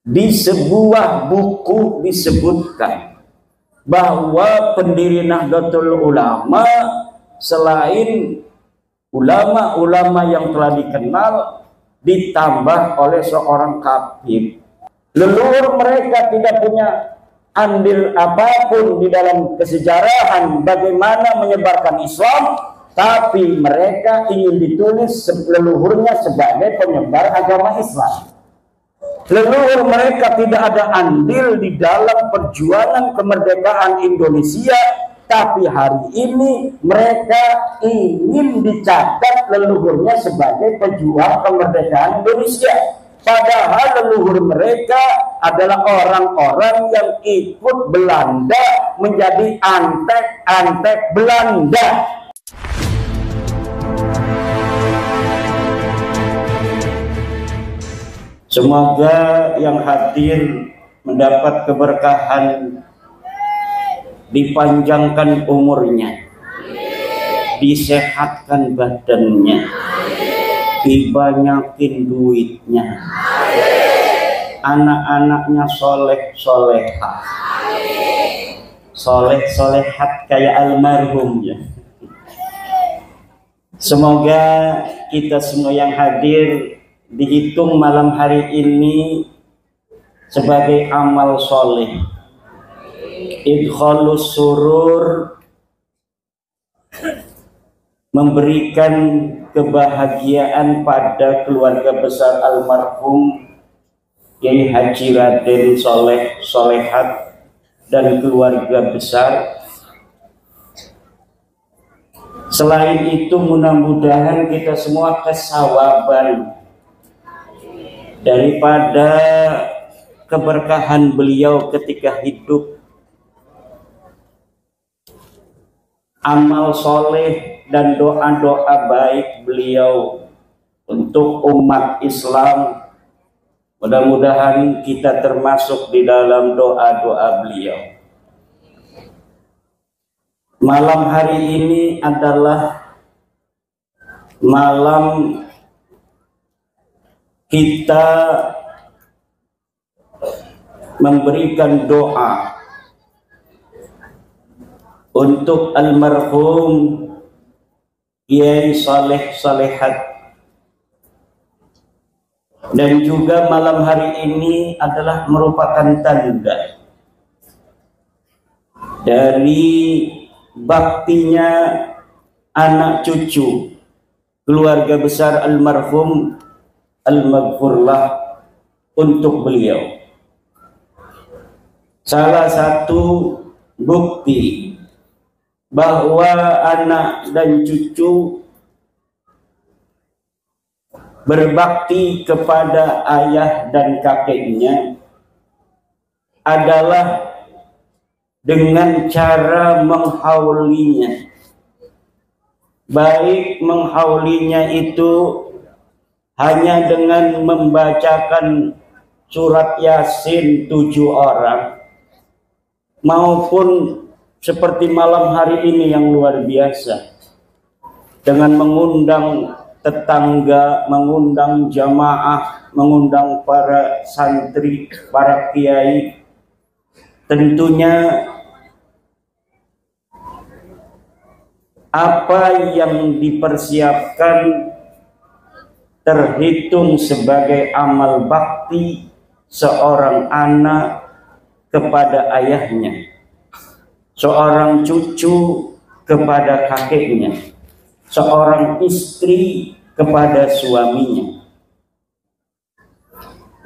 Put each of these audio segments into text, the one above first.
Di sebuah buku disebutkan bahwa pendiri Nahdlatul Ulama selain ulama-ulama yang telah dikenal ditambah oleh seorang kafir. Leluhur mereka tidak punya andil apapun di dalam kesejarahan bagaimana menyebarkan Islam, tapi mereka ingin ditulis leluhurnya sebagai penyebar agama Islam. Leluhur mereka tidak ada andil di dalam perjuangan kemerdekaan Indonesia, tapi hari ini mereka ingin dicatat leluhurnya sebagai pejuang kemerdekaan Indonesia. Padahal leluhur mereka adalah orang-orang yang ikut Belanda menjadi antek-antek Belanda. Semoga yang hadir mendapat keberkahan, dipanjangkan umurnya, disehatkan badannya, dibanyakin duitnya, anak-anaknya soleh-solehah, soleh-solehat kayak almarhum ya. Semoga kita semua yang hadir dihitung malam hari ini sebagai amal soleh, idkhalus surur, memberikan kebahagiaan pada keluarga besar almarhum Kiai Haji Raden Soleh Solehat dan keluarga besar. Selain itu mudah-mudahan kita semua kesawaban daripada keberkahan beliau ketika hidup, amal soleh dan doa-doa baik beliau untuk umat Islam. Mudah-mudahan kita termasuk di dalam doa-doa beliau. Malam hari ini adalah malam kita memberikan doa untuk almarhum Kiai Saleh Salehat, dan juga malam hari ini adalah merupakan tanda dari baktinya anak cucu keluarga besar almarhum al-maghfurlah untuk beliau. Salah satu bukti bahwa anak dan cucu berbakti kepada ayah dan kakeknya adalah dengan cara menghaulinya. Baik menghaulinya itu hanya dengan membacakan surat Yasin 7 orang, maupun seperti malam hari ini yang luar biasa, dengan mengundang tetangga, mengundang jamaah, mengundang para santri, para kiai. Tentunya apa yang dipersiapkan terhitung sebagai amal bakti seorang anak kepada ayahnya, seorang cucu kepada kakeknya, seorang istri kepada suaminya.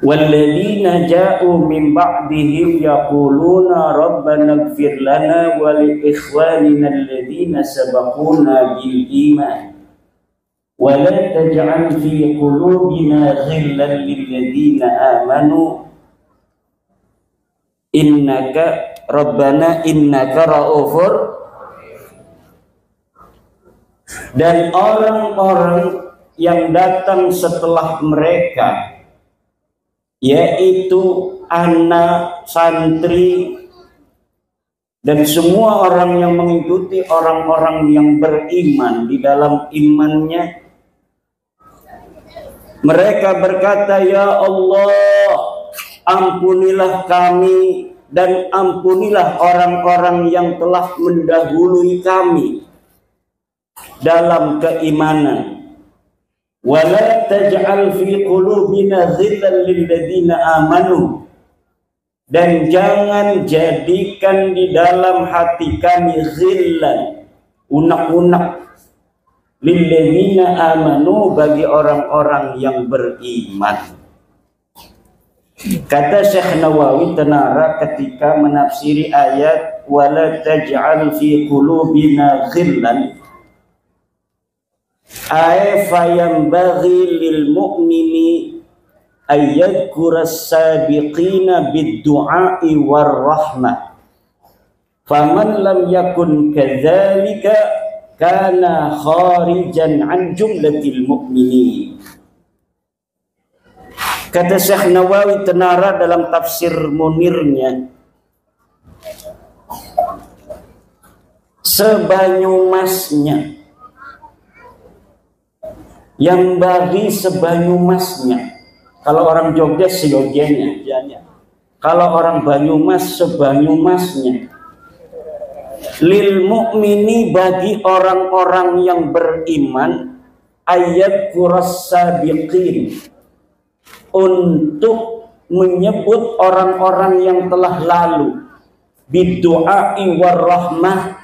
Walladzina ja'u min ba'dihim yaquluna rabbana ighfir lana wa li ikhwanina alladzina sabaquna bil iman wa la taj'al fi qulubina ghillan lil ladzina amanu innaka rabbana innaka ra'ufur. Dan orang-orang yang datang setelah mereka, yaitu anak, santri, dan semua orang yang mengikuti orang-orang yang beriman di dalam imannya, mereka berkata, ya Allah, ampunilah kami dan ampunilah orang-orang yang telah mendahului kami dalam keimanan. Wala taj'al fi qulubina ghillan lil ladzina amanu, dan jangan jadikan di dalam hati kami ghillan, unak-unak, lil ladzina amanu, bagi orang-orang yang beriman. Kata Syekh Nawawi Tenara ketika menafsiri ayat wala taj'al fi qulubina ghillan, ay fayambaghi lil mu'mini ayyadhkura as-sabiqina bid-du'a'i war-rahmah, faman lam yakun kadzalika kana kharijan an jumlatil mu'minin. Kata Syekh Nawawi Tenara dalam tafsir Munirnya, sebanyumasnya, yang bagi sebanyumasnya. Kalau orang Jogja seyogyanya, kalau orang Banyumas sebanyumasnya. Lil mu'mini, bagi orang-orang yang beriman, ayat kuras sabiqin, untuk menyebut orang-orang yang telah lalu, bidu'ai warahmah,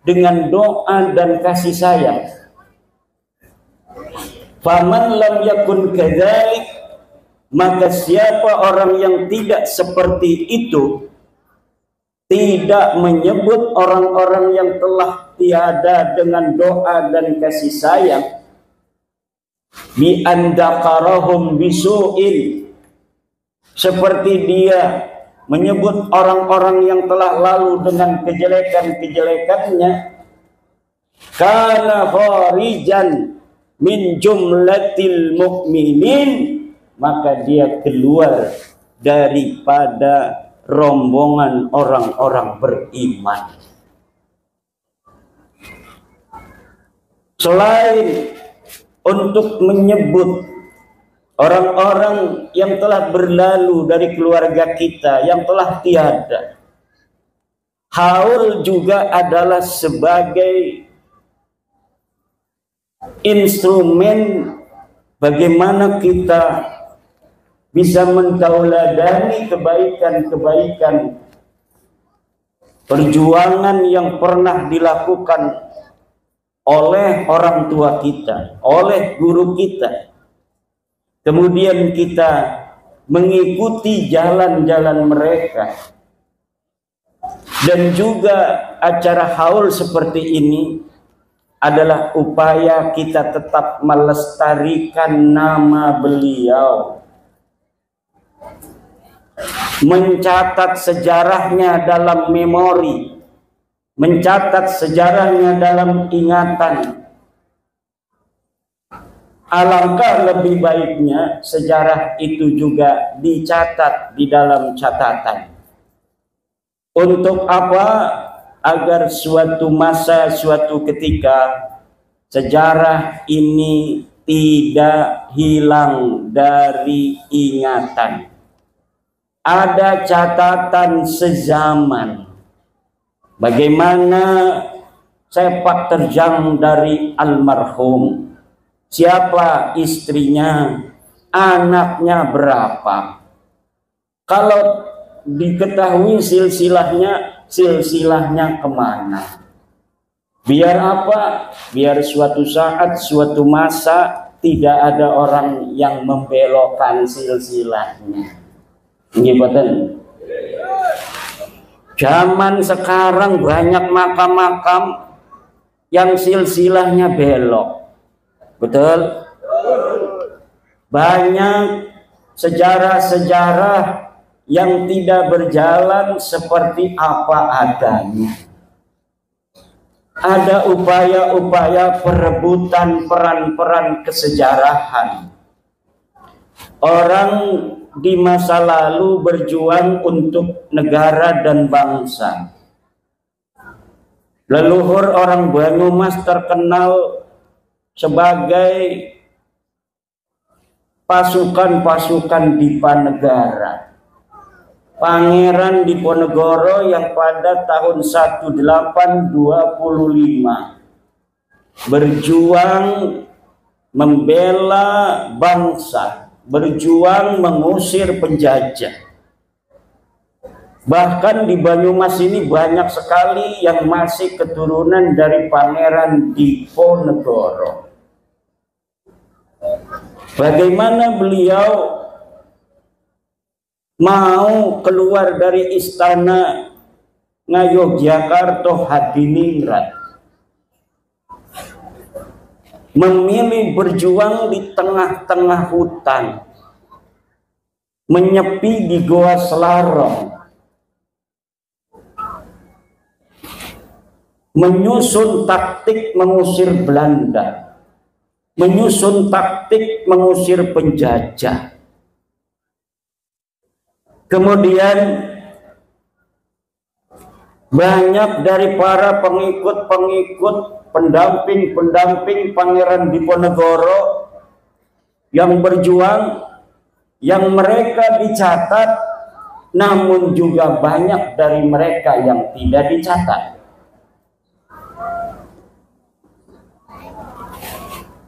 dengan doa dan kasih sayang. Faman lam yakun kadzalik, maka siapa orang yang tidak seperti itu, tidak menyebut orang-orang yang telah tiada dengan doa dan kasih sayang, bi andakarahum bisu'in, seperti dia menyebut orang-orang yang telah lalu dengan kejelekan-kejelekannya, kana kharijan min jumlatil mu'minin, maka dia keluar daripada rombongan orang-orang beriman. Selain untuk menyebut orang-orang yang telah berlalu dari keluarga kita yang telah tiada, haul juga adalah sebagai instrumen bagaimana kita bisa mentauladani kebaikan-kebaikan perjuangan yang pernah dilakukan oleh orang tua kita, oleh guru kita. Kemudian kita mengikuti jalan-jalan mereka. Dan juga acara haul seperti ini adalah upaya kita tetap melestarikan nama beliau, mencatat sejarahnya dalam memori, mencatat sejarahnya dalam ingatan. Alangkah lebih baiknya sejarah itu juga dicatat di dalam catatan. Untuk apa? Agar suatu masa, suatu ketika sejarah ini tidak hilang dari ingatan. Ada catatan sezaman. Bagaimana sepak terjang dari almarhum, siapa istrinya, anaknya berapa. Kalau diketahui silsilahnya kemana. Biar apa? Biar suatu saat, suatu masa tidak ada orang yang membelokkan silsilahnya. Ngibatan. Zaman sekarang banyak makam-makam yang silsilahnya belok. Betul? Banyak sejarah-sejarah yang tidak berjalan seperti apa adanya. Ada upaya-upaya perebutan peran-peran kesejarahan. Orang di masa lalu berjuang untuk negara dan bangsa. Leluhur orang Banyumas terkenal sebagai pasukan-pasukan Dipanegara. Pangeran Diponegoro yang pada tahun 1825 berjuang membela bangsa, berjuang mengusir penjajah. Bahkan di Banyumas ini banyak sekali yang masih keturunan dari Pangeran Diponegoro. Bagaimana beliau mau keluar dari istana Ngayogyakarta Hadiningrat, memilih berjuang di tengah-tengah hutan, menyepi di Goa Selarong, menyusun taktik mengusir Belanda, menyusun taktik mengusir penjajah. Kemudian banyak dari para pengikut-pengikut, pendamping-pendamping Pangeran Diponegoro yang berjuang, yang mereka dicatat, namun juga banyak dari mereka yang tidak dicatat.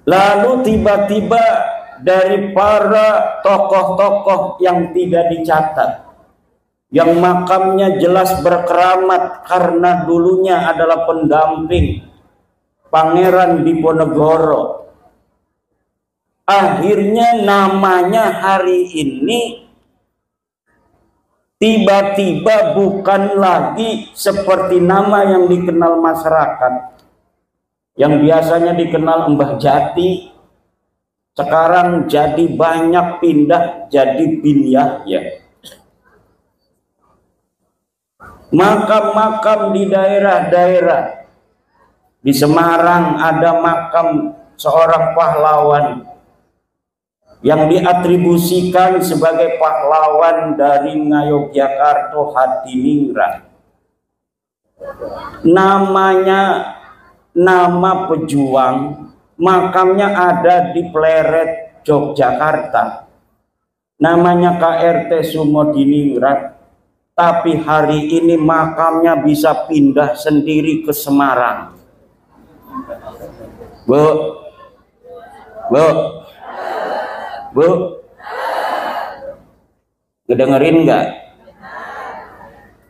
Lalu tiba-tiba dari para tokoh-tokoh yang tidak dicatat, yang makamnya jelas berkeramat karena dulunya adalah pendamping Pangeran Diponegoro, akhirnya namanya hari ini tiba-tiba bukan lagi seperti nama yang dikenal masyarakat, yang biasanya dikenal Mbah Jati, sekarang jadi banyak pindah jadi Bin Yahya. Makam-makam di daerah-daerah, di Semarang ada makam seorang pahlawan yang diatribusikan sebagai pahlawan dari Ngayogyakarta Hadiningrat. Namanya nama pejuang, makamnya ada di Pleret, Yogyakarta. Namanya KRT Sumodiningrat. Tapi hari ini makamnya bisa pindah sendiri ke Semarang. Bu, ngedengerin nggak?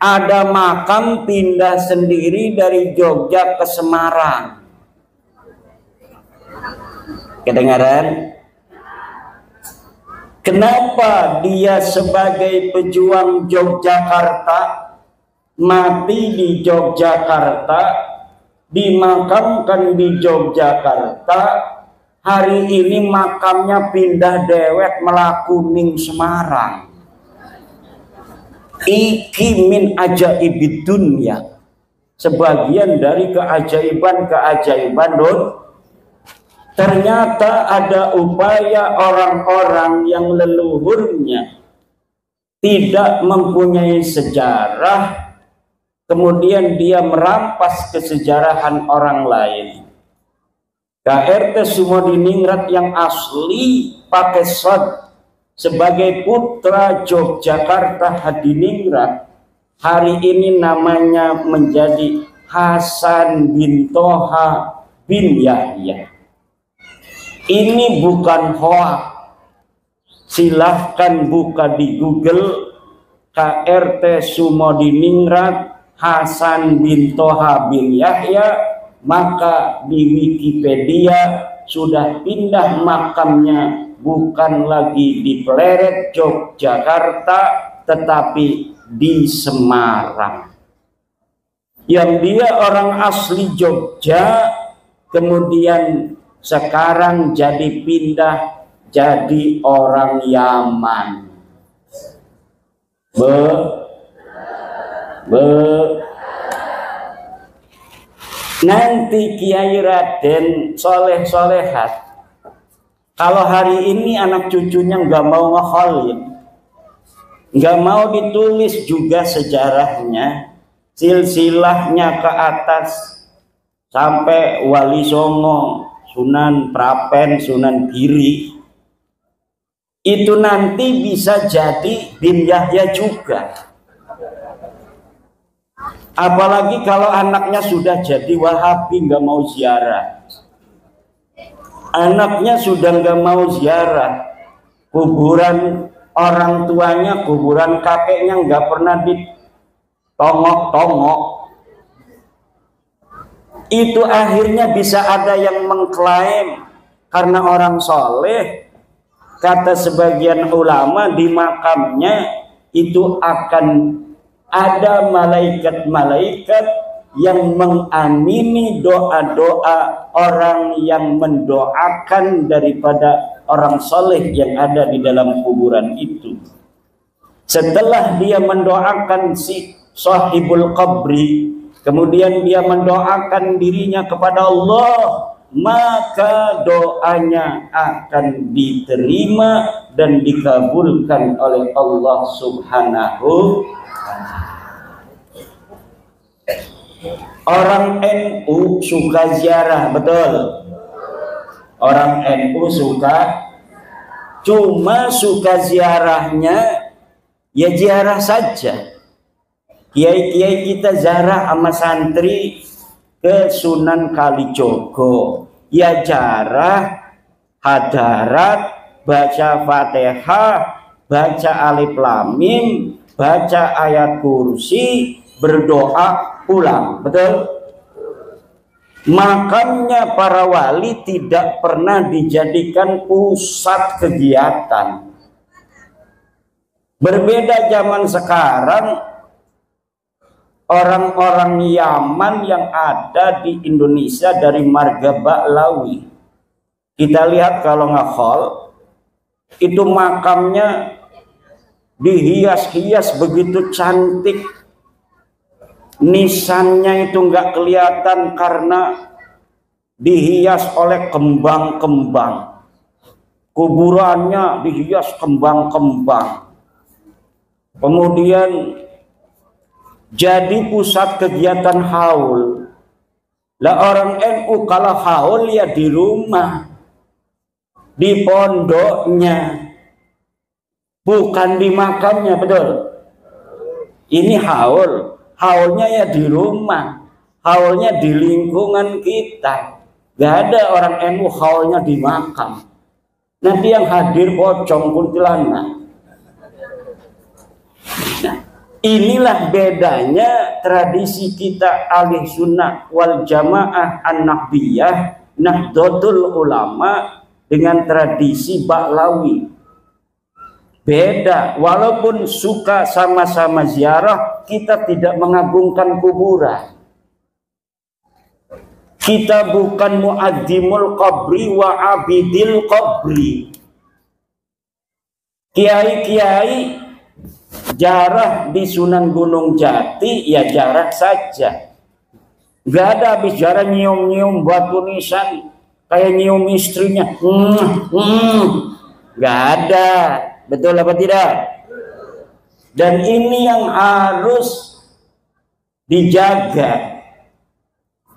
Ada makam pindah sendiri dari Jogja ke Semarang. Kedengaran? Kenapa dia sebagai pejuang Yogyakarta, mati di Yogyakarta, dimakamkan di Yogyakarta, hari ini makamnya pindah dewek Melakuning Semarang? Iki min ajaibid dunya, sebagian dari keajaiban-keajaiban ternyata ada upaya orang-orang yang leluhurnya tidak mempunyai sejarah, kemudian dia merampas kesejarahan orang lain. KRT Sumodiningrat yang asli pakai sod sebagai putra Yogyakarta Hadiningrat, hari ini namanya menjadi Hasan bin Toha bin Yahya. Ini bukan hoax. Silahkan buka di Google KRT Sumodiningrat Hasan bin Toha bin Yahya, maka di Wikipedia sudah pindah makamnya bukan lagi di Pleret, Yogyakarta, tetapi di Semarang. Yang dia orang asli Jogja, kemudian sekarang jadi pindah jadi orang Yaman. Nanti Kiai Raden Soleh Solehat, kalau hari ini anak cucunya nggak mau ngekholin, nggak mau ditulis juga sejarahnya, silsilahnya ke atas sampai Wali Songo, Sunan Prapen, Sunan Giri, itu nanti bisa jadi Bin Yahya juga. Apalagi kalau anaknya sudah jadi Wahabi, nggak mau ziarah. Anaknya sudah nggak mau ziarah. Kuburan orang tuanya, kuburan kakeknya nggak pernah ditongok-tongok. Itu akhirnya bisa ada yang mengklaim karena orang soleh. Kata sebagian ulama, di makamnya itu akan ada malaikat-malaikat yang mengamini doa-doa orang yang mendoakan daripada orang soleh yang ada di dalam kuburan itu. Setelah dia mendoakan si sahibul qabri, kemudian dia mendoakan dirinya kepada Allah, maka doanya akan diterima dan dikabulkan oleh Allah Subhanahu. Orang NU suka ziarah, betul? Orang NU suka, cuma suka ziarahnya ya ziarah saja. Kiai-kiai kita ziarah sama santri ke Sunan Kalijogo, ya ziarah hadarat, baca Fatihah, baca Alif Lam Mim, baca ayat kursi, berdoa, pulang, betul? Makanya para wali tidak pernah dijadikan pusat kegiatan. Berbeda zaman sekarang, orang-orang Yaman yang ada di Indonesia dari marga Ba'lawi, kita lihat kalau nge-haul itu makamnya dihias-hias begitu cantik. Nisannya itu nggak kelihatan karena dihias oleh kembang-kembang. Kuburannya dihias kembang-kembang. Kemudian jadi pusat kegiatan haul. Lah orang NU kalau haul ya di rumah, di pondoknya, bukan di makamnya, betul? Ini haul. Haulnya ya di rumah, haulnya di lingkungan kita. Gak ada orang NU haulnya di makam. Nanti yang hadir pocong kuntilanak. Nah, inilah bedanya tradisi kita ahli sunnah wal jamaah an-nahbiyah, Nahdlatul Ulama, dengan tradisi Ba'lawi. Beda, walaupun suka sama-sama ziarah, kita tidak mengagungkan kuburan. Kita bukan muadzimul qabri wa abidil qabri. Kiai-kiai jarah di Sunan Gunung Jati, ya jarah saja. Gak ada habis jarah nyium-nyium batu nisan, kayak nyium istrinya. Gak ada. Betul apa tidak? Dan ini yang harus dijaga.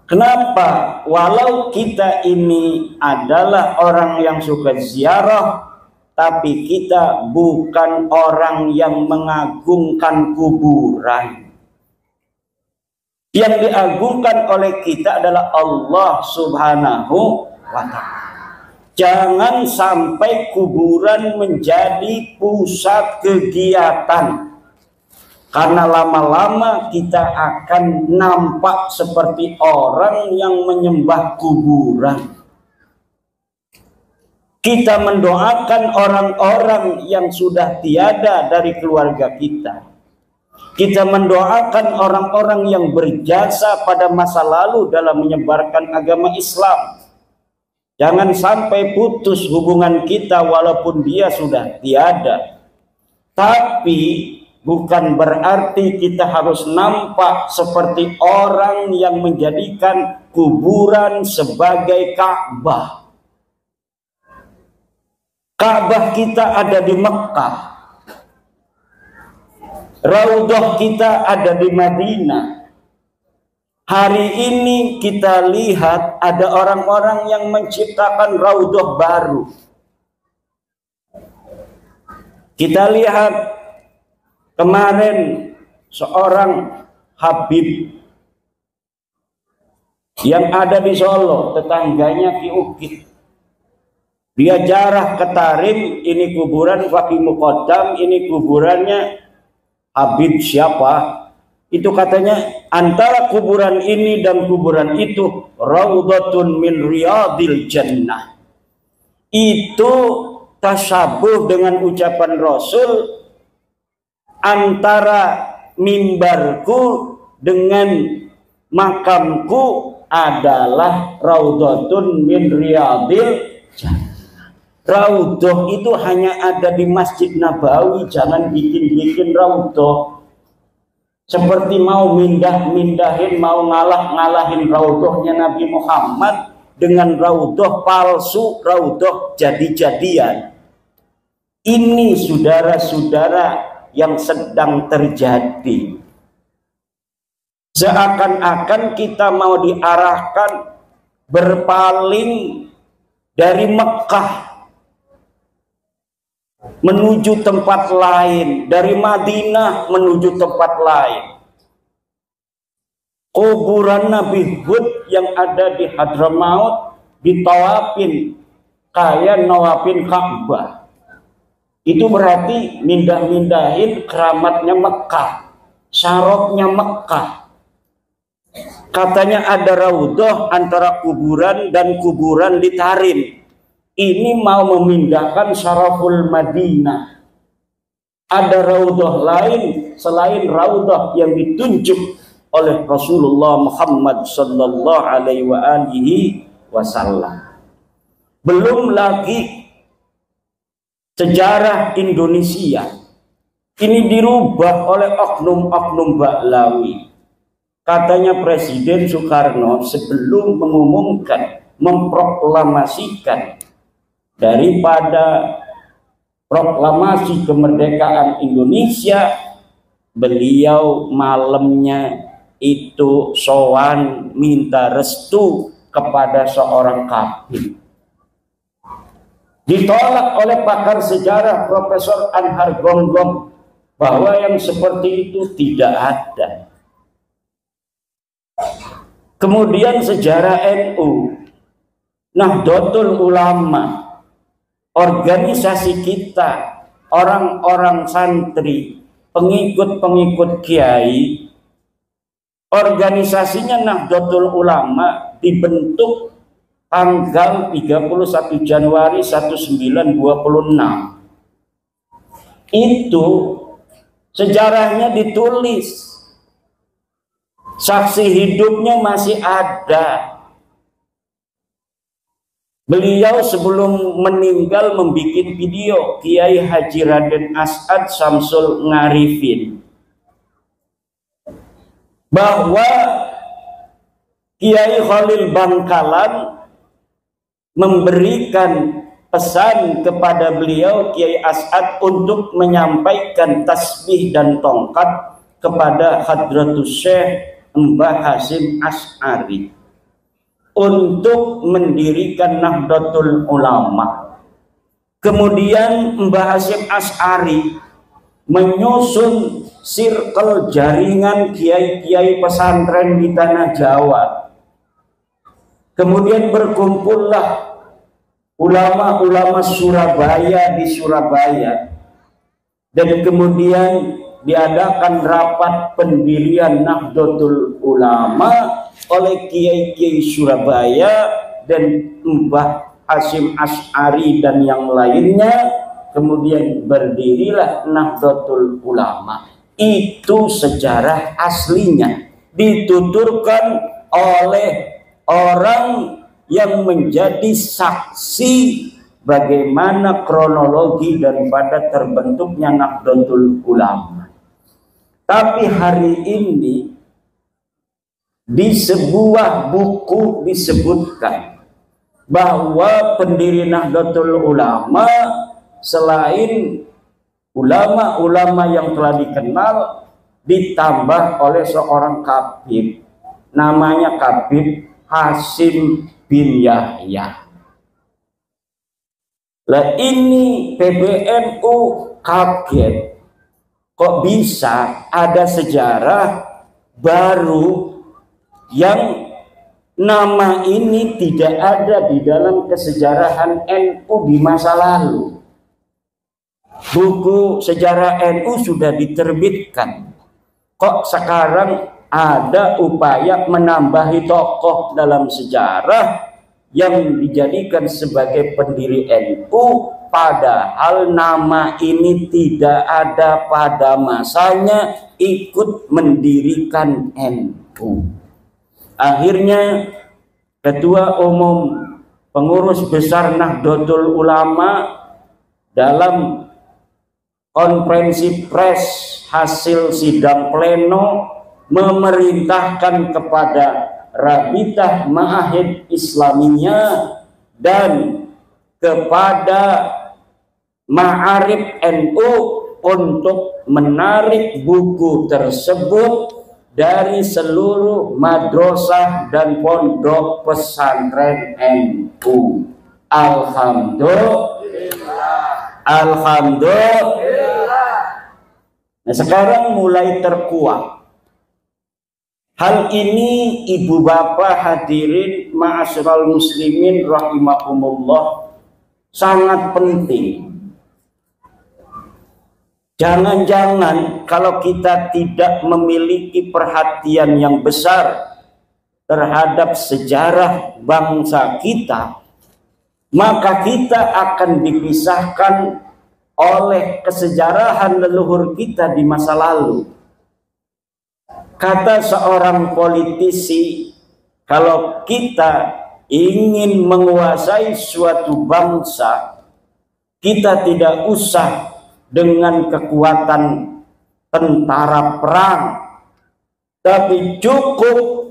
Kenapa? Walau kita ini adalah orang yang suka ziarah, tapi kita bukan orang yang mengagungkan kuburan. Yang diagungkan oleh kita adalah Allah Subhanahu wa ta'ala. Jangan sampai kuburan menjadi pusat kegiatan. Karena lama-lama kita akan nampak seperti orang yang menyembah kuburan. Kita mendoakan orang-orang yang sudah tiada dari keluarga kita. Kita mendoakan orang-orang yang berjasa pada masa lalu dalam menyebarkan agama Islam. Jangan sampai putus hubungan kita walaupun dia sudah tiada. Tapi bukan berarti kita harus nampak seperti orang yang menjadikan kuburan sebagai Ka'bah. Ka'bah kita ada di Mekah. Raudhah kita ada di Madinah. Hari ini kita lihat ada orang-orang yang menciptakan raudhah baru. Kita lihat kemarin seorang Habib yang ada di Solo, tetangganya Ki Ukit. Dia jarah ke Tarim, ini kuburan Fakih Muqaddam, ini kuburannya Habib siapa. Itu katanya antara kuburan ini dan kuburan itu raudhatun min riyadil jannah. Itu tasabuh dengan ucapan Rasul, antara mimbarku dengan makamku adalah raudhatun min riyadil jannah. Raudhah itu hanya ada di Masjid Nabawi, jangan bikin-bikin raudhah. Seperti mau mindahin, mau ngalahin raudhahnya Nabi Muhammad dengan raudhah palsu, raudhah jadi-jadian. Ini saudara-saudara yang sedang terjadi. Seakan-akan kita mau diarahkan berpaling dari Mekah menuju tempat lain, dari Madinah menuju tempat lain. Kuburan Nabi Hud yang ada di Hadramaut ditawafin kayak nawafin Ka'bah. Itu berarti mindahin keramatnya Mekah, syarafnya Mekah. Katanya ada raudhah antara kuburan dan kuburan di Tarim. Ini mau memindahkan syaraful Madinah. Ada raudhah lain selain raudhah yang ditunjuk oleh Rasulullah Muhammad sallallahu alaihi wasallam. Belum lagi sejarah Indonesia. Ini dirubah oleh oknum-oknum Baklawi. Katanya Presiden Soekarno sebelum mengumumkan, memproklamasikan daripada proklamasi kemerdekaan Indonesia, beliau malamnya itu sowan minta restu kepada seorang kafir. Ditolak oleh pakar sejarah Profesor Anhar Gonggong bahwa yang seperti itu tidak ada. Kemudian sejarah NU, Nahdlatul Ulama, organisasi kita, orang-orang santri, pengikut-pengikut kiai, organisasinya Nahdlatul Ulama dibentuk tanggal 31 Januari 1926. Itu sejarahnya ditulis. Saksi hidupnya masih ada. Beliau sebelum meninggal membuat video, Kiai Haji Raden As'ad Samsul Ngarifin, bahwa Kiai Khalil Bangkalan memberikan pesan kepada beliau Kiai As'ad untuk menyampaikan tasbih dan tongkat kepada Hadratus Syekh Mbah Hasyim Asy'ari untuk mendirikan Nahdlatul Ulama. Kemudian Mbah Hasyim Asy'ari menyusun circle jaringan kiai-kiai pesantren di tanah Jawa. Kemudian berkumpullah ulama-ulama Surabaya di Surabaya, dan kemudian diadakan rapat pendirian Nahdlatul Ulama oleh kiai-kiai Surabaya dan Mbah Hasyim Asy'ari dan yang lainnya. Kemudian berdirilah Nahdlatul Ulama. Itu sejarah aslinya, dituturkan oleh orang yang menjadi saksi bagaimana kronologi daripada terbentuknya Nahdlatul Ulama. Tapi hari ini di sebuah buku disebutkan bahwa pendiri Nahdlatul Ulama selain ulama-ulama yang telah dikenal, ditambah oleh seorang kabib, namanya Kabib Hasyim bin Yahya. Lah ini PBNU kaget, kok bisa ada sejarah baru yang Nama ini tidak ada di dalam kesejarahan NU di masa lalu. Buku sejarah NU sudah diterbitkan. Kok sekarang ada upaya menambahi tokoh dalam sejarah yang dijadikan sebagai pendiri NU, padahal nama ini tidak ada pada masanya ikut mendirikan NU. Akhirnya Ketua Umum Pengurus Besar Nahdlatul Ulama dalam konferensi pers hasil sidang pleno memerintahkan kepada Rabitah Ma'ahid Islamiyah dan kepada Ma'arif NU untuk menarik buku tersebut dari seluruh madrasah dan pondok pesantren NU. Alhamdulillah. Alhamdulillah. Nah, sekarang mulai terkuak. Hal ini ibu bapak hadirin ma'asyiral muslimin rahimakumullah sangat penting. Jangan-jangan kalau kita tidak memiliki perhatian yang besar terhadap sejarah bangsa kita, maka kita akan dipisahkan oleh kesejarahan leluhur kita di masa lalu. Kata seorang politisi, kalau kita ingin menguasai suatu bangsa, kita tidak usah dengan kekuatan tentara perang, tapi cukup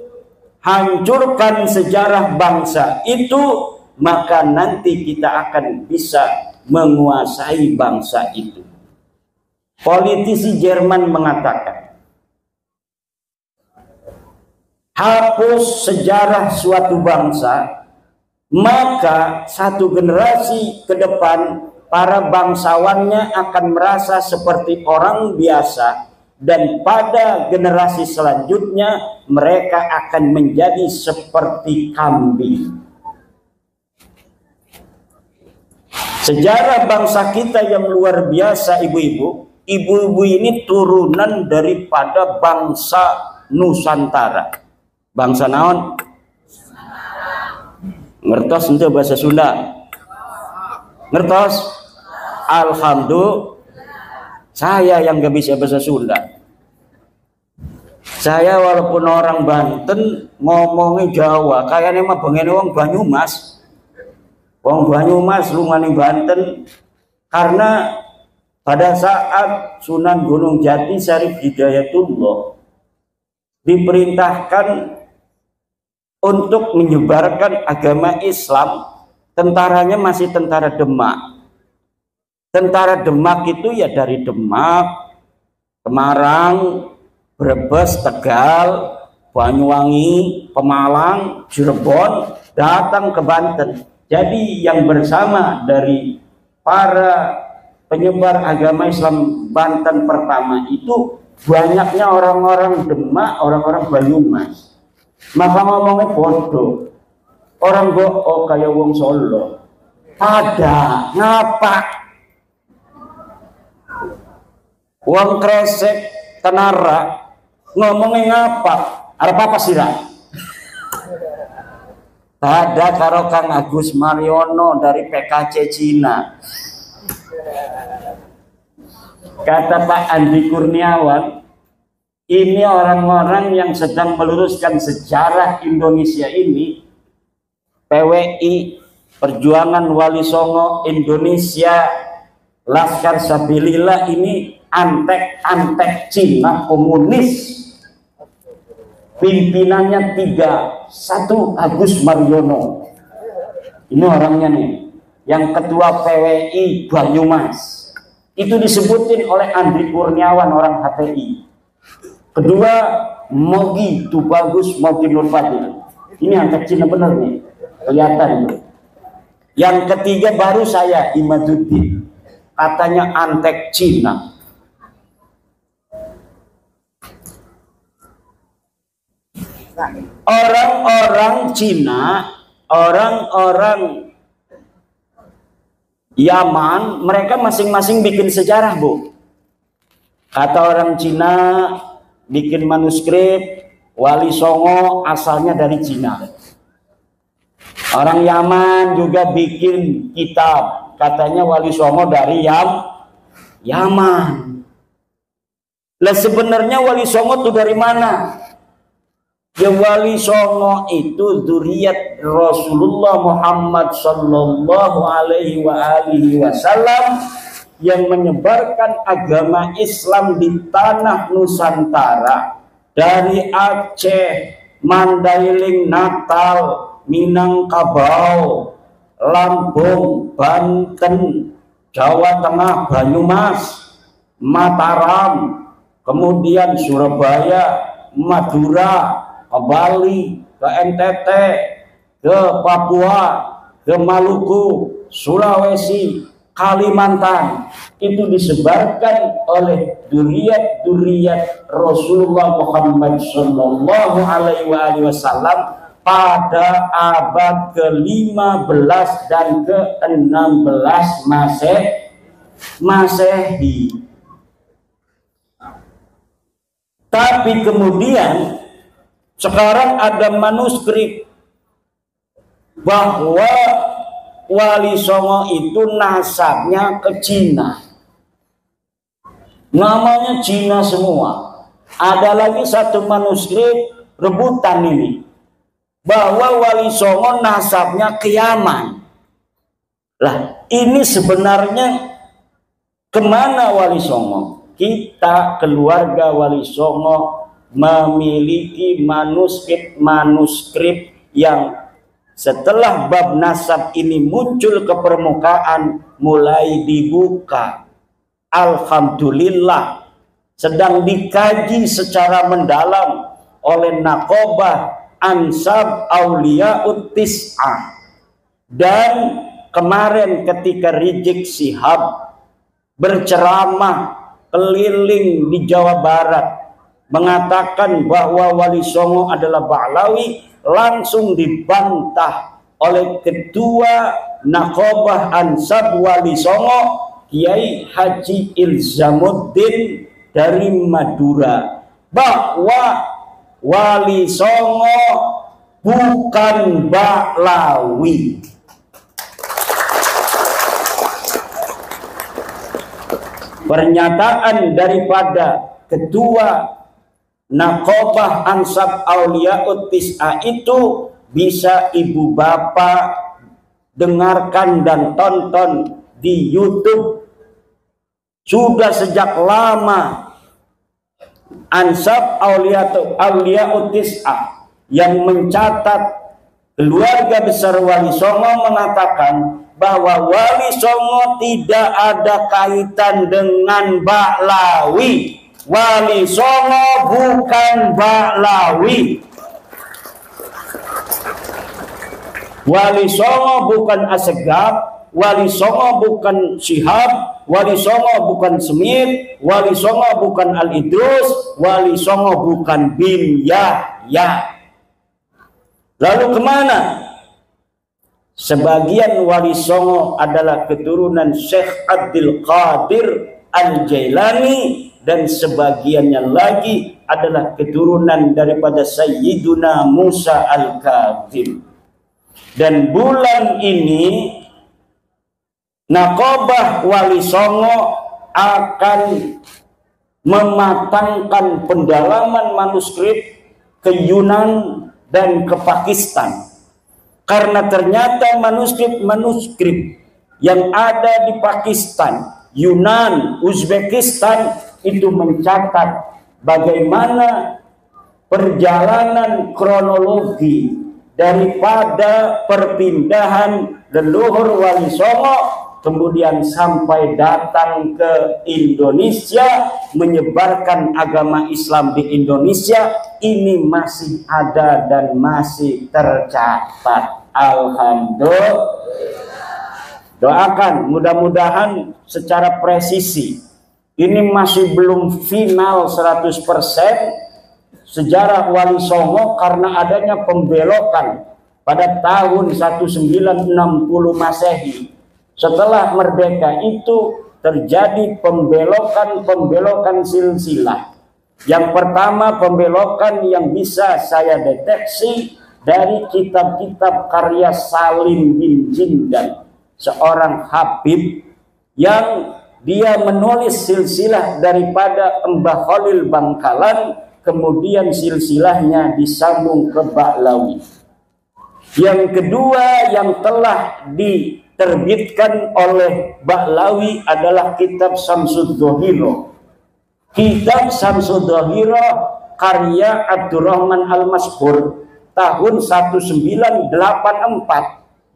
hancurkan sejarah bangsa itu, maka nanti kita akan bisa menguasai bangsa itu. Politisi Jerman mengatakan, hapus sejarah suatu bangsa, maka satu generasi ke depan para bangsawannya akan merasa seperti orang biasa, dan pada generasi selanjutnya mereka akan menjadi seperti kambing. Sejarah bangsa kita yang luar biasa, ibu-ibu. Ibu-ibu ini turunan daripada bangsa Nusantara. Bangsa naon? Ngertos itu bahasa Sunda? Ngertos? Alhamdulillah. Saya yang gak bisa bahasa Sunda. Saya walaupun orang Banten ngomongnya Jawa, kayaknya mah pengen wong Banyumas. Wong Banyumas lumani Banten, karena pada saat Sunan Gunung Jati Syarif Hidayatullah diperintahkan untuk menyebarkan agama Islam, tentaranya masih tentara Demak. Tentara Demak itu ya dari Demak, Semarang, Brebes, Tegal, Banyuwangi, Pemalang, Cirebon, datang ke Banten. Jadi yang bersama dari para penyebar agama Islam Banten pertama itu banyaknya orang-orang Demak, orang-orang Banyumas. Maka ngomongnya bodoh. Orang go kayak wong Solo. Ada ngapa? Wong Kresek Tenara ngomongin ngapa? Apa sih lah? Ada karo Kang Agus Mariono dari PKC Cina. Kata Pak Andi Kurniawan, ini orang-orang yang sedang meluruskan sejarah Indonesia ini. PWI, Perjuangan Wali Songo Indonesia, Laskar Sabilillah ini antek-antek Cina komunis. Pimpinannya 3, 1 Agus Mariono. Ini orangnya nih. Yang ketua PWI Banyumas. Itu disebutin oleh Andri Kurniawan orang HTI. Kedua Mogi Tubagus Mogi Nur Fadil. Ini antek Cina bener nih. Kelihatan. Yang ketiga baru saya Imaduddin. Katanya antek Cina. Orang-orang Cina, orang-orang Yaman, mereka masing-masing bikin sejarah, Bu. Kata orang Cina bikin manuskrip, Wali Songo asalnya dari Cina. Orang Yaman juga bikin kitab, katanya Wali Songo dari Yaman. Lah sebenarnya Wali Songo itu dari mana? Ya, Wali Songo itu dzurriyyat Rasulullah Muhammad sallallahu alaihi wasallam yang menyebarkan agama Islam di tanah Nusantara, dari Aceh, Mandailing, Natal, Minangkabau, Lampung, Banten, Jawa Tengah, Banyumas, Mataram, kemudian Surabaya, Madura, ke Bali, ke NTT, ke Papua, ke Maluku, Sulawesi, Kalimantan. Itu disebarkan oleh dzurriyyat Rasulullah Muhammad sallallahu alaihi wasallam pada abad ke-15 dan ke-16 Masehi. Tapi kemudian sekarang ada manuskrip bahwa Wali Songo itu nasabnya ke Cina. Namanya Cina semua. Ada lagi satu manuskrip rebutan ini, bahwa Wali Songo nasabnya ke Yaman. Lah, ini sebenarnya kemana Wali Songo? Kita keluarga Wali Songo memiliki manuskrip yang setelah bab nasab ini muncul ke permukaan mulai dibuka. Alhamdulillah sedang dikaji secara mendalam oleh Naqobah Ansab Auliyaut Tis'ah. Dan kemarin ketika Rizik Syihab berceramah keliling di Jawa Barat mengatakan bahwa Wali Songo adalah Ba'lawi, langsung dibantah oleh Ketua Naqobah Ansab Wali Songo, Kiai Haji Ilzamuddin dari Madura, bahwa Wali Songo bukan Ba'lawi. Pernyataan daripada Ketua Naqobah Ansab Auliyaut Tis'ah itu bisa ibu bapak dengarkan dan tonton di YouTube. Sudah sejak lama Ansab Auliyaut Tis'ah yang mencatat keluarga besar Wali Songo mengatakan bahwa Wali Songo tidak ada kaitan dengan Ba'lawi. Wali Songo bukan Ba'lawi. Wali Songo bukan Assegaf, Wali Songo bukan Syihab, Wali Songo bukan Semit, Wali Songo bukan Al-Idrus, Wali Songo bukan bin Yahya. Lalu kemana? Sebagian Wali Songo adalah keturunan Syekh Abdul Qadir Al-Jailani, dan sebagiannya lagi adalah keturunan daripada Sayyiduna Musa Al-Kadzim. Dan bulan ini Naqobah Wali Songo akan mematangkan pendalaman manuskrip ke Yunan dan ke Pakistan. Karena ternyata manuskrip yang ada di Pakistan, Yunan, Uzbekistan itu mencatat bagaimana perjalanan kronologi daripada perpindahan leluhur Wali Songo kemudian sampai datang ke Indonesia, menyebarkan agama Islam di Indonesia. Ini masih ada dan masih tercatat. Alhamdulillah. Doakan mudah-mudahan secara presisi. Ini masih belum final 100%, sejarah Wali Songo karena adanya pembelokan pada tahun 1960 Masehi. Setelah merdeka itu terjadi pembelokan silsilah. Yang pertama, pembelokan yang bisa saya deteksi dari kitab-kitab karya Salim bin Jindan, seorang habib yang dia menulis silsilah daripada Mbah Khalil Bangkalan, kemudian silsilahnya disambung ke Ba'lawi. Yang kedua yang telah diterbitkan oleh Ba'lawi adalah kitab Samsudzohiro. Kitab Samsudzohiro karya Abdurrahman Al-Maskur tahun 1984,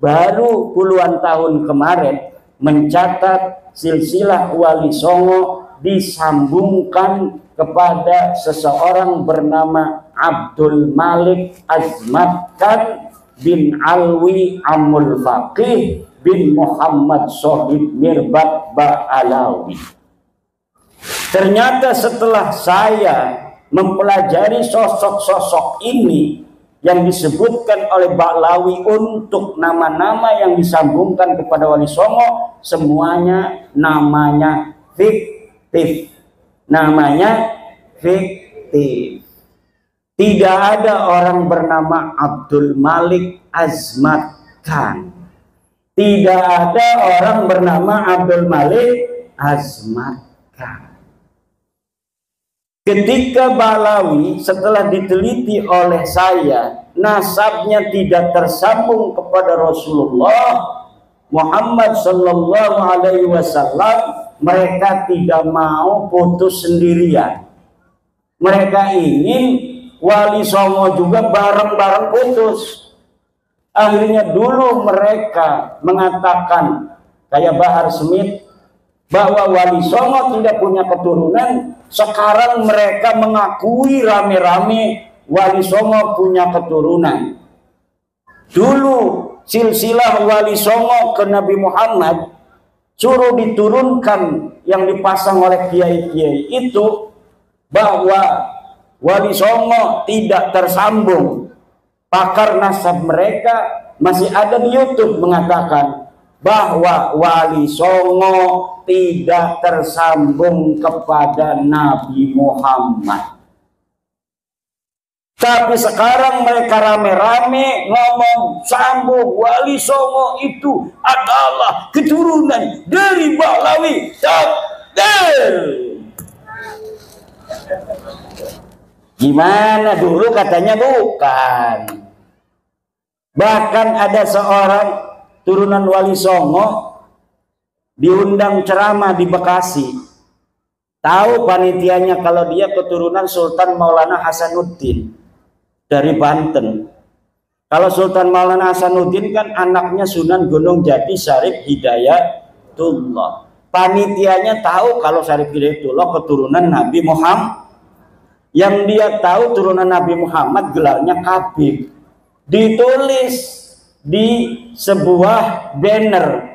baru puluhan tahun kemarin, mencatat silsilah Wali Songo disambungkan kepada seseorang bernama Abdul Malik Azmat Khan bin Alwi Amul Faqih bin Muhammad Sohib Mirbat Ba'alawi. Ternyata setelah saya mempelajari sosok-sosok ini yang disebutkan oleh Ba'alawi untuk nama-nama yang disambungkan kepada Wali Songo, semuanya namanya fiktif. Namanya fiktif. Tidak ada orang bernama Abdul Malik Azmat Khan. Tidak ada orang bernama Abdul Malik Azmat Khan. Ketika Ba'alawi setelah diteliti oleh saya, nasabnya tidak tersambung kepada Rasulullah Muhammad Sallallahu Alaihi Wasallam, mereka tidak mau putus sendirian. Mereka ingin Wali Songo juga bareng-bareng putus. Akhirnya dulu mereka mengatakan kayak Bahar Smith bahwa Wali Songo tidak punya keturunan. Sekarang mereka mengakui rame-rame Wali Songo punya keturunan. Dulu silsilah Wali Songo ke Nabi Muhammad suruh diturunkan yang dipasang oleh kiai-kiai itu bahwa Wali Songo tidak tersambung. Pakar nasab mereka masih ada di YouTube mengatakan bahwa Wali Songo tidak tersambung kepada Nabi Muhammad. Tapi sekarang mereka rame-rame ngomong sambung Wali Songo itu adalah keturunan dari Ba'alawi. Takbir. Gimana dulu katanya bukan. Bahkan ada seorang turunan Wali Songo diundang ceramah di Bekasi. Tahu panitianya kalau dia keturunan Sultan Maulana Hasanuddin dari Banten. Kalau Sultan Maulana Hasanuddin kan anaknya Sunan Gunung Jati Syarif Hidayatullah. Panitianya tahu kalau Syarif Hidayatullah keturunan Nabi Muhammad. Yang dia tahu turunan Nabi Muhammad gelarnya Kabib. Ditulis di sebuah banner,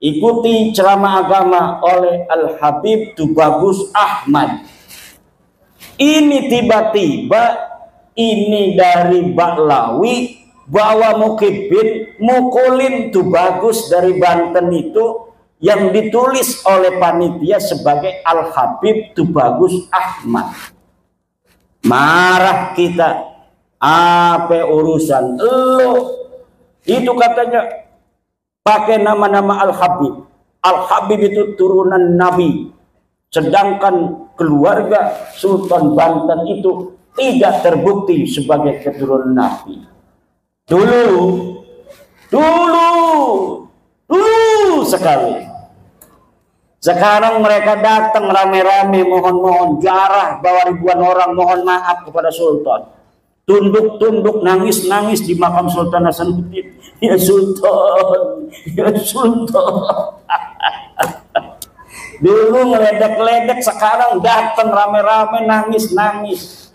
ikuti ceramah agama oleh Al-Habib Tubagus Ahmad. Ini tiba-tiba ini dari Ba'alawi bawa Mukibin mukulin Tubagus dari Banten itu yang ditulis oleh panitia sebagai Al-Habib Tubagus Ahmad. Marah kita, apa urusan lo? Itu katanya pakai nama-nama Al-Habib. Al-Habib itu turunan Nabi. Sedangkan keluarga Sultan Banten itu tidak terbukti sebagai keturunan Nabi. Dulu sekali. Sekarang mereka datang rame-rame mohon-mohon jarah bawa ribuan orang mohon maaf kepada Sultan. Tunduk-tunduk nangis-nangis di makam Sultan Hasanuddin. Ya Sultan, ya Sultan. Dulu ngeledek-ledek, sekarang datang rame-rame nangis-nangis.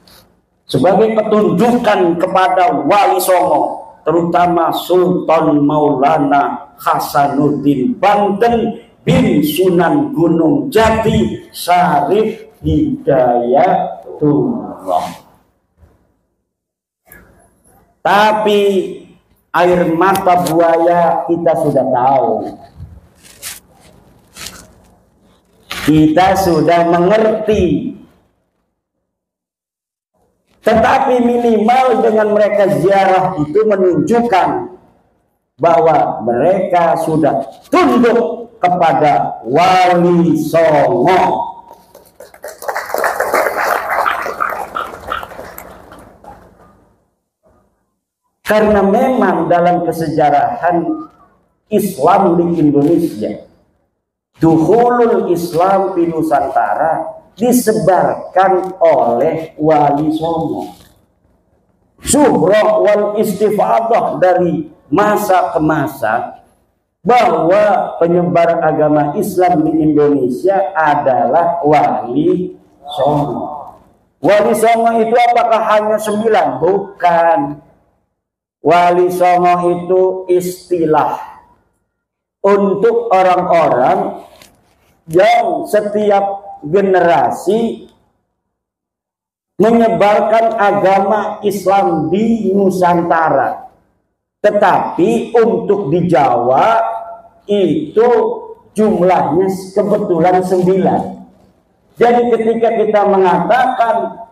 Sebagai petunjukan kepada Wali Songo, terutama Sultan Maulana Hasanuddin Banten bin Sunan Gunung Jati Syarif Hidayatullah. Tapi air mata buaya kita sudah tahu. Kita sudah mengerti. Tetapi minimal dengan mereka ziarah itu menunjukkan bahwa mereka sudah tunduk kepada Wali Songo. Karena memang dalam kesejarahan Islam di Indonesia, dukhulul Islam di Nusantara disebarkan oleh Wali Songo. Syuhrah wal istifadah dari masa ke masa bahwa penyebar agama Islam di Indonesia adalah Wali Songo. Wali Songo itu apakah hanya 9? Bukan. Wali Songo itu istilah untuk orang-orang yang setiap generasi menyebarkan agama Islam di Nusantara. Tetapi untuk di Jawa itu jumlahnya kebetulan 9. Jadi ketika kita mengatakan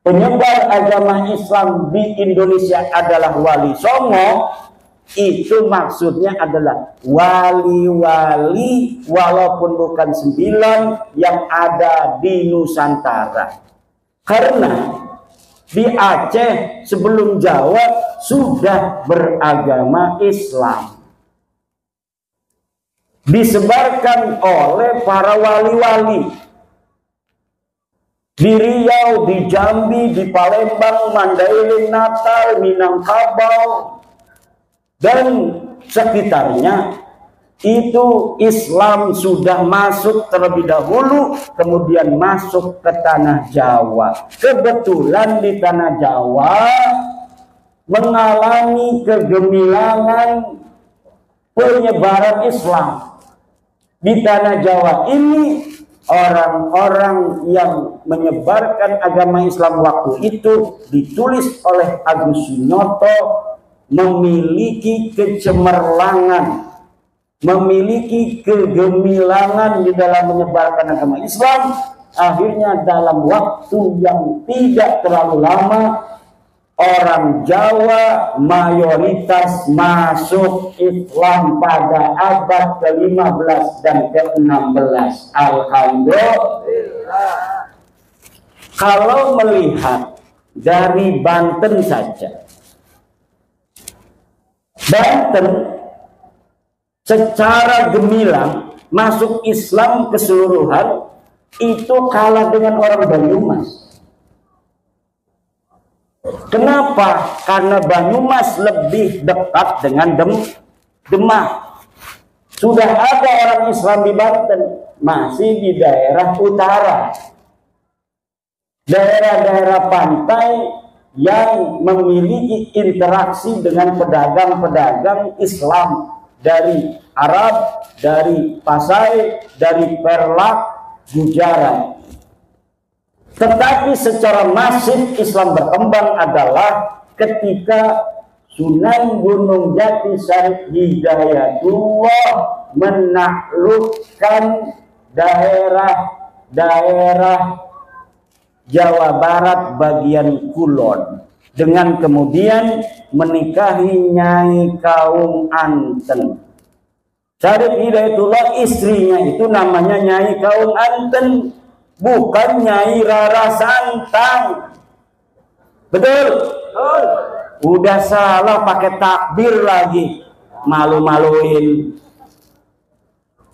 penyebar agama Islam di Indonesia adalah Wali Songo, itu maksudnya adalah wali-wali walaupun bukan 9 yang ada di Nusantara. Karena di Aceh sebelum Jawa sudah beragama Islam, disebarkan oleh para wali-wali di Riau, di Jambi, di Palembang, Mandailing, Natal, Minangkabau dan sekitarnya. Itu Islam sudah masuk terlebih dahulu, kemudian masuk ke tanah Jawa. Kebetulan di tanah Jawa mengalami kegemilangan penyebaran Islam. Di tanah Jawa ini orang-orang yang menyebarkan agama Islam waktu itu ditulis oleh Agus Sunyoto memiliki kecemerlangan, memiliki kegemilangan di dalam menyebarkan agama Islam. Akhirnya dalam waktu yang tidak terlalu lama, orang Jawa mayoritas masuk Islam pada abad ke-15 dan ke-16. Alhamdulillah. Kalau melihat dari Banten saja, Banten secara gemilang masuk Islam keseluruhan itu kalah dengan orang Banyumas. Kenapa? Karena Banyumas lebih dekat dengan Demak. Sudah ada orang Islam di Banten, masih di daerah utara, daerah-daerah pantai yang memiliki interaksi dengan pedagang-pedagang Islam dari Arab, dari Pasai, dari Perlak, Gujarat. Tetapi secara masif Islam berkembang adalah ketika Sunan Gunung Jati Syarif Hidayatullah menaklukkan daerah-daerah Jawa Barat bagian kulon dengan kemudian menikahi Nyai Kaum Anten. Syarif Hidayatullah istrinya itu namanya Nyai Kaum Anten, bukan Nyai Rara Santang. Betul? Udah salah pakai takbir lagi, malu-maluin.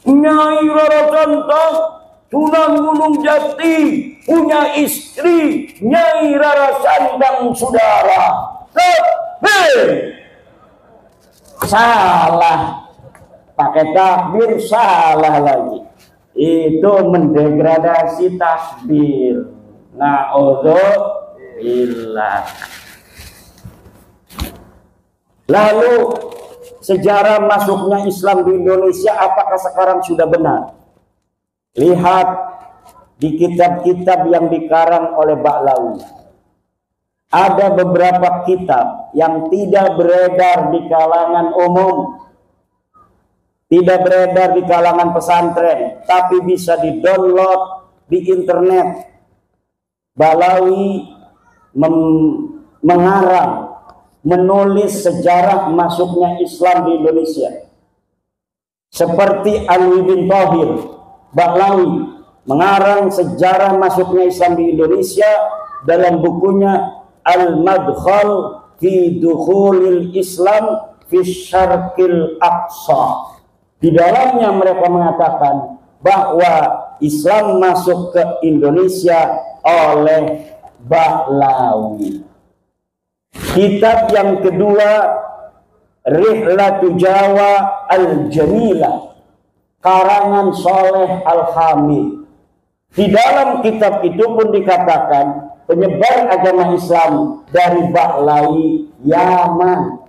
Nyai Rara Santang Sunan Gunung Jati punya istri Nyai Rara Santang, saudara. Salah, pakai takbir salah lagi. Itu mendegradasi takbir. Na'udzubillah. Lalu sejarah masuknya Islam di Indonesia apakah sekarang sudah benar? Lihat di kitab-kitab yang dikarang oleh Ba'lawi. ada beberapa kitab yang tidak beredar di kalangan umum, tidak beredar di kalangan pesantren, tapi bisa di-download di internet. Balawi mengarang, menulis sejarah masuknya Islam di Indonesia. Seperti Alwi bin Thahir, Balawi mengarang sejarah masuknya Islam di Indonesia dalam bukunya Al-Madkhal fi Dukhulil Islam fi Syarqil Aqsa. Di dalamnya mereka mengatakan bahwa Islam masuk ke Indonesia oleh Ba'lawi. Kitab yang kedua, Rihlatu Jawa Al-Jamilah, karangan Soleh Al-Hamid. Di dalam kitab itu pun dikatakan penyebar agama Islam dari Ba'lawi, Yaman.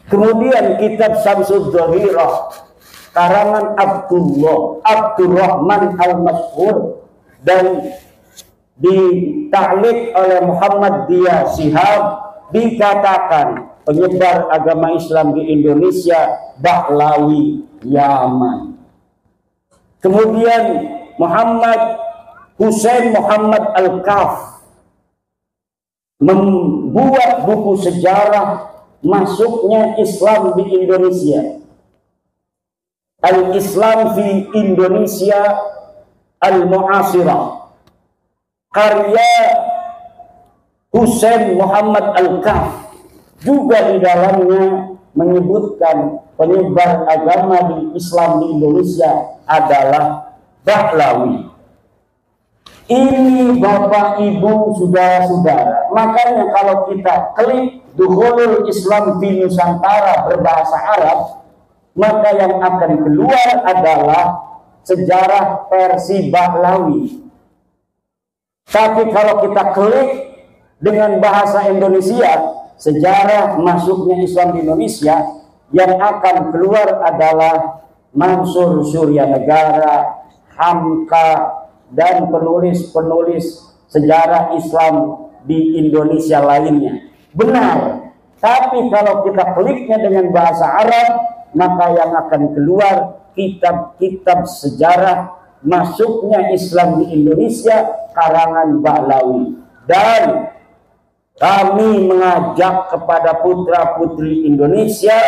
Kemudian kitab Syamsul Dhahirah, karangan Abdurrahman Al-Mashhur, dan dita'liq oleh Muhammad Dia Shihab, dikatakan penyebar agama Islam di Indonesia Ba'lawi, Yaman. Kemudian Muhammad Hussein Muhammad Al-Kaf membuat buku sejarah masuknya Islam di Indonesia, Al-Islam fi Indonesia Al-Mu'asirah, karya Hussein Muhammad Al-Kaf. Juga di dalamnya menyebutkan penyebar agama di Islam di Indonesia adalah Ba'lawi. Ini Bapak Ibu saudara-saudara, makanya kalau kita klik Dukhulul Islam fi Nusantara berbahasa Arab, maka yang akan keluar adalah sejarah versi Ba'lawi. Tapi kalau kita klik dengan bahasa Indonesia, sejarah masuknya Islam di Indonesia, yang akan keluar adalah Mansur Suryanegara, Hamka, dan penulis-penulis sejarah Islam di Indonesia lainnya. Benar, tapi kalau kita kliknya dengan bahasa Arab, maka yang akan keluar kitab-kitab sejarah masuknya Islam di Indonesia karangan Ba'lawi. Dan kami mengajak kepada putra-putri Indonesia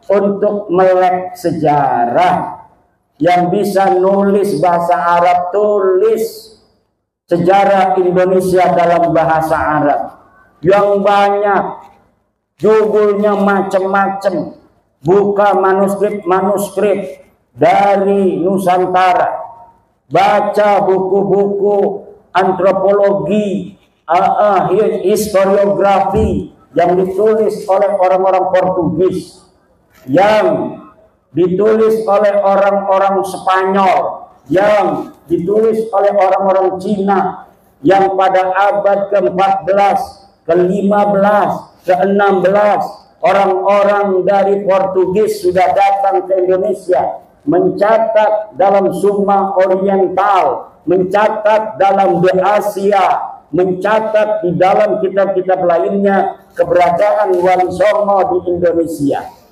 untuk melek sejarah. Yang bisa nulis bahasa Arab, tulis sejarah Indonesia dalam bahasa Arab yang banyak, judulnya macam-macam. Buka manuskrip dari Nusantara, baca buku-buku antropologi, historiografi yang ditulis oleh orang-orang Portugis, yang ditulis oleh orang-orang Spanyol, yang ditulis oleh orang-orang Cina, yang pada abad ke-14, ke-15, ke-16 orang-orang dari Portugis sudah datang ke Indonesia, mencatat dalam Summa Oriental, mencatat dalam The Asia, mencatat di dalam kitab-kitab lainnya keberadaan Wali Songo di Indonesia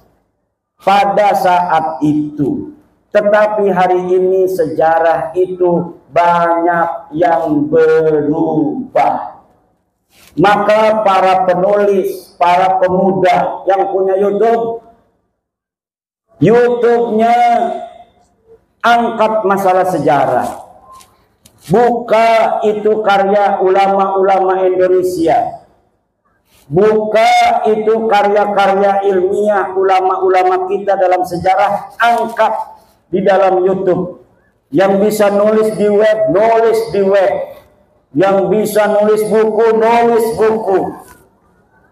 pada saat itu. Tetapi hari ini sejarah itu banyak yang berubah. Maka para penulis, para pemuda yang punya YouTube-nya angkat masalah sejarah. Buka itu karya ulama-ulama Indonesia. Buka itu karya-karya ilmiah ulama-ulama kita dalam sejarah, angkat di dalam YouTube. Yang bisa nulis di web, nulis di web. Yang bisa nulis buku, nulis buku.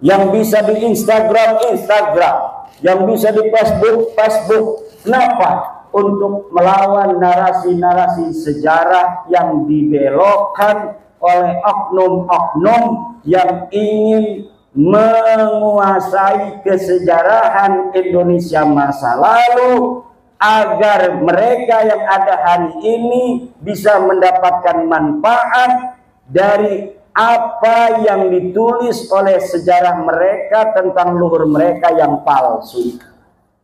Yang bisa di Instagram, Instagram. Yang bisa di Facebook, Facebook. Kenapa? Untuk melawan narasi-narasi sejarah yang dibelokkan oleh oknum-oknum yang ingin menguasai kesejarahan Indonesia masa lalu, agar mereka yang ada hari ini bisa mendapatkan manfaat dari apa yang ditulis oleh sejarah mereka tentang leluhur mereka yang palsu.